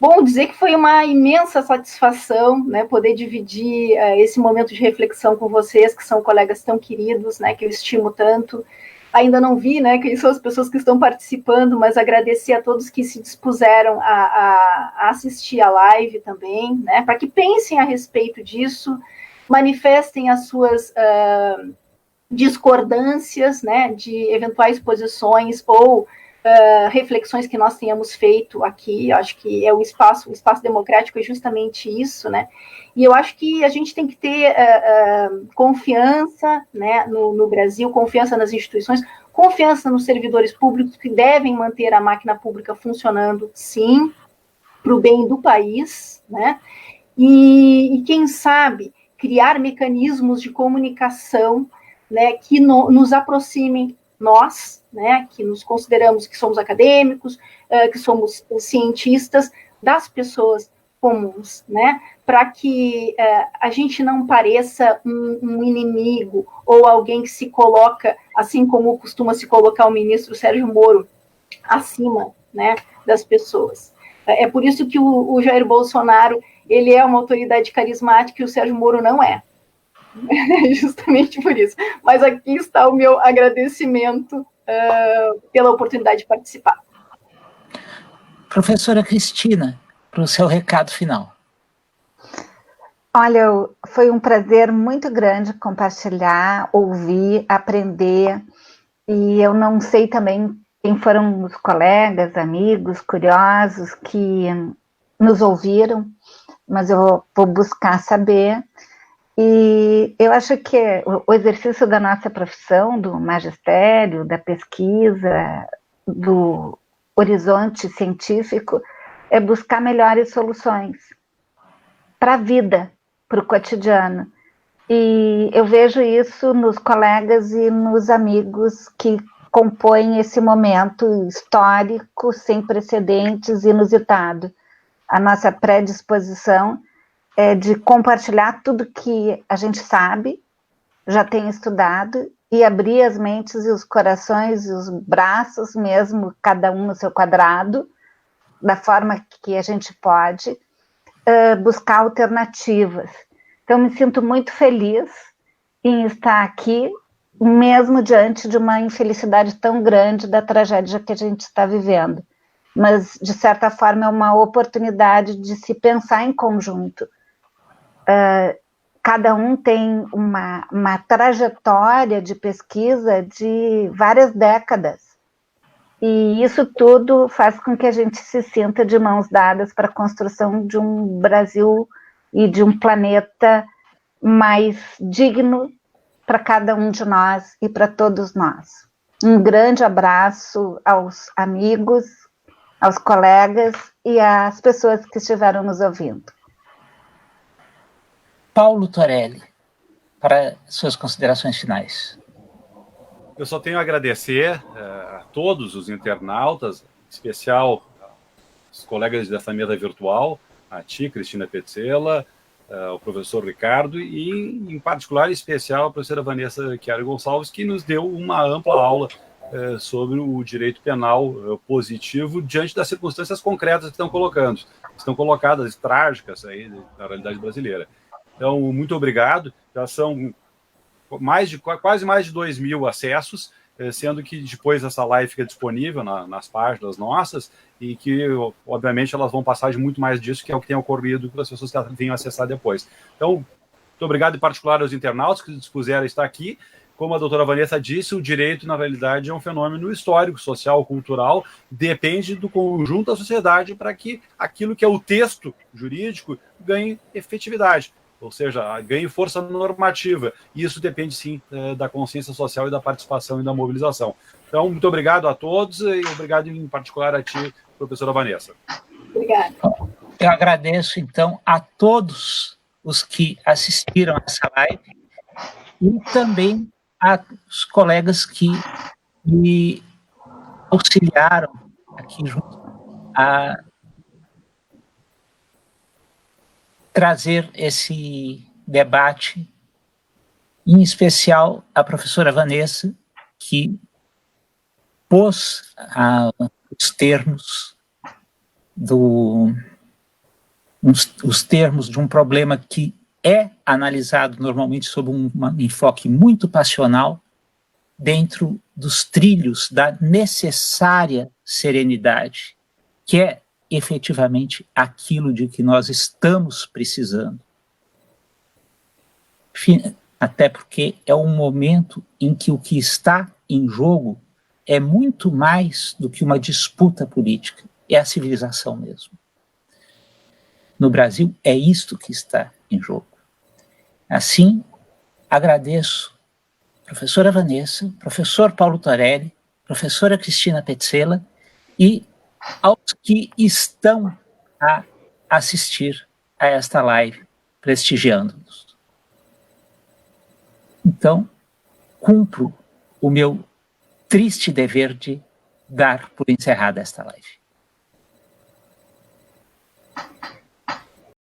Bom, dizer que foi uma imensa satisfação, né, poder dividir esse momento de reflexão com vocês, que são colegas tão queridos, né, que eu estimo tanto. Ainda não vi, né, quem são as pessoas que estão participando, mas agradecer a todos que se dispuseram a assistir a live também, né, para que pensem a respeito disso, manifestem as suas discordâncias, né, de eventuais posições ou reflexões que nós tenhamos feito aqui. Eu acho que é o espaço democrático é justamente isso, né? E eu acho que a gente tem que ter confiança, né, no Brasil, confiança nas instituições, confiança nos servidores públicos que devem manter a máquina pública funcionando, sim, para o bem do país, né? E quem sabe criar mecanismos de comunicação, né, que nos aproximem nós, né, que nos consideramos que somos acadêmicos, que somos cientistas, das pessoas comuns, né, para que a gente não pareça um inimigo ou alguém que se coloca, assim como costuma se colocar o ministro Sérgio Moro, acima, né, das pessoas. É por isso que o Jair Bolsonaro, ele é uma autoridade carismática e o Sérgio Moro não é. Justamente por isso. Mas aqui está o meu agradecimento pela oportunidade de participar. Professora Cristina, para o seu recado final. Olha, foi um prazer muito grande compartilhar, ouvir, aprender, e eu não sei também quem foram os colegas, amigos, curiosos que nos ouviram, mas eu vou buscar saber. E eu acho que o exercício da nossa profissão, do magistério, da pesquisa, do horizonte científico, é buscar melhores soluções para a vida, para o cotidiano. E eu vejo isso nos colegas e nos amigos que compõem esse momento histórico, sem precedentes, inusitado. A nossa predisposição é de compartilhar tudo que a gente sabe, já tem estudado, e abrir as mentes e os corações e os braços mesmo, cada um no seu quadrado, da forma que a gente pode, buscar alternativas. Então, me sinto muito feliz em estar aqui, mesmo diante de uma infelicidade tão grande da tragédia que a gente está vivendo. Mas, de certa forma, é uma oportunidade de se pensar em conjunto. Cada um tem uma trajetória de pesquisa de várias décadas. E isso tudo faz com que a gente se sinta de mãos dadas para a construção de um Brasil e de um planeta mais digno para cada um de nós e para todos nós. Um grande abraço aos amigos, aos colegas e às pessoas que estiveram nos ouvindo. Paulo Torelli, para suas considerações finais. Eu só tenho a agradecer a todos os internautas, em especial os colegas dessa mesa virtual, a ti, Cristina Petzela, o professor Ricardo e, em particular, em especial, a professora Vanessa Chiari Gonçalves, que nos deu uma ampla aula sobre o direito penal positivo diante das circunstâncias concretas que estão colocadas, trágicas aí na realidade brasileira. Então, muito obrigado. Já são quase mais de 2.000 acessos, sendo que depois essa live fica disponível nas páginas nossas e que, obviamente, elas vão passar de muito mais disso, que é o que tem ocorrido com as pessoas que venham acessar depois. Então, muito obrigado em particular aos internautas que dispuseram estar aqui. Como a doutora Vanessa disse, o direito, na realidade, é um fenômeno histórico, social, cultural, depende do conjunto da sociedade para que aquilo que é o texto jurídico ganhe efetividade, ou seja, ganhe força normativa. E isso depende, sim, da consciência social e da participação e da mobilização. Então, muito obrigado a todos e obrigado em particular a ti, professora Vanessa. Obrigada. Eu agradeço, então, a todos os que assistiram a essa live e também aos colegas que me auxiliaram aqui junto a trazer esse debate, em especial a professora Vanessa, que pôs os termos os termos de um problema que é analisado normalmente sob um enfoque muito passional, dentro dos trilhos da necessária serenidade, que é efetivamente aquilo de que nós estamos precisando. Até porque é um momento em que o que está em jogo é muito mais do que uma disputa política, é a civilização mesmo. No Brasil, é isto que está em jogo. Assim, agradeço professora Vanessa, professor Paulo Torelli, professora Cristina Petzela e aos que estão a assistir a esta live, prestigiando-nos. Então, cumpro o meu triste dever de dar por encerrada esta live.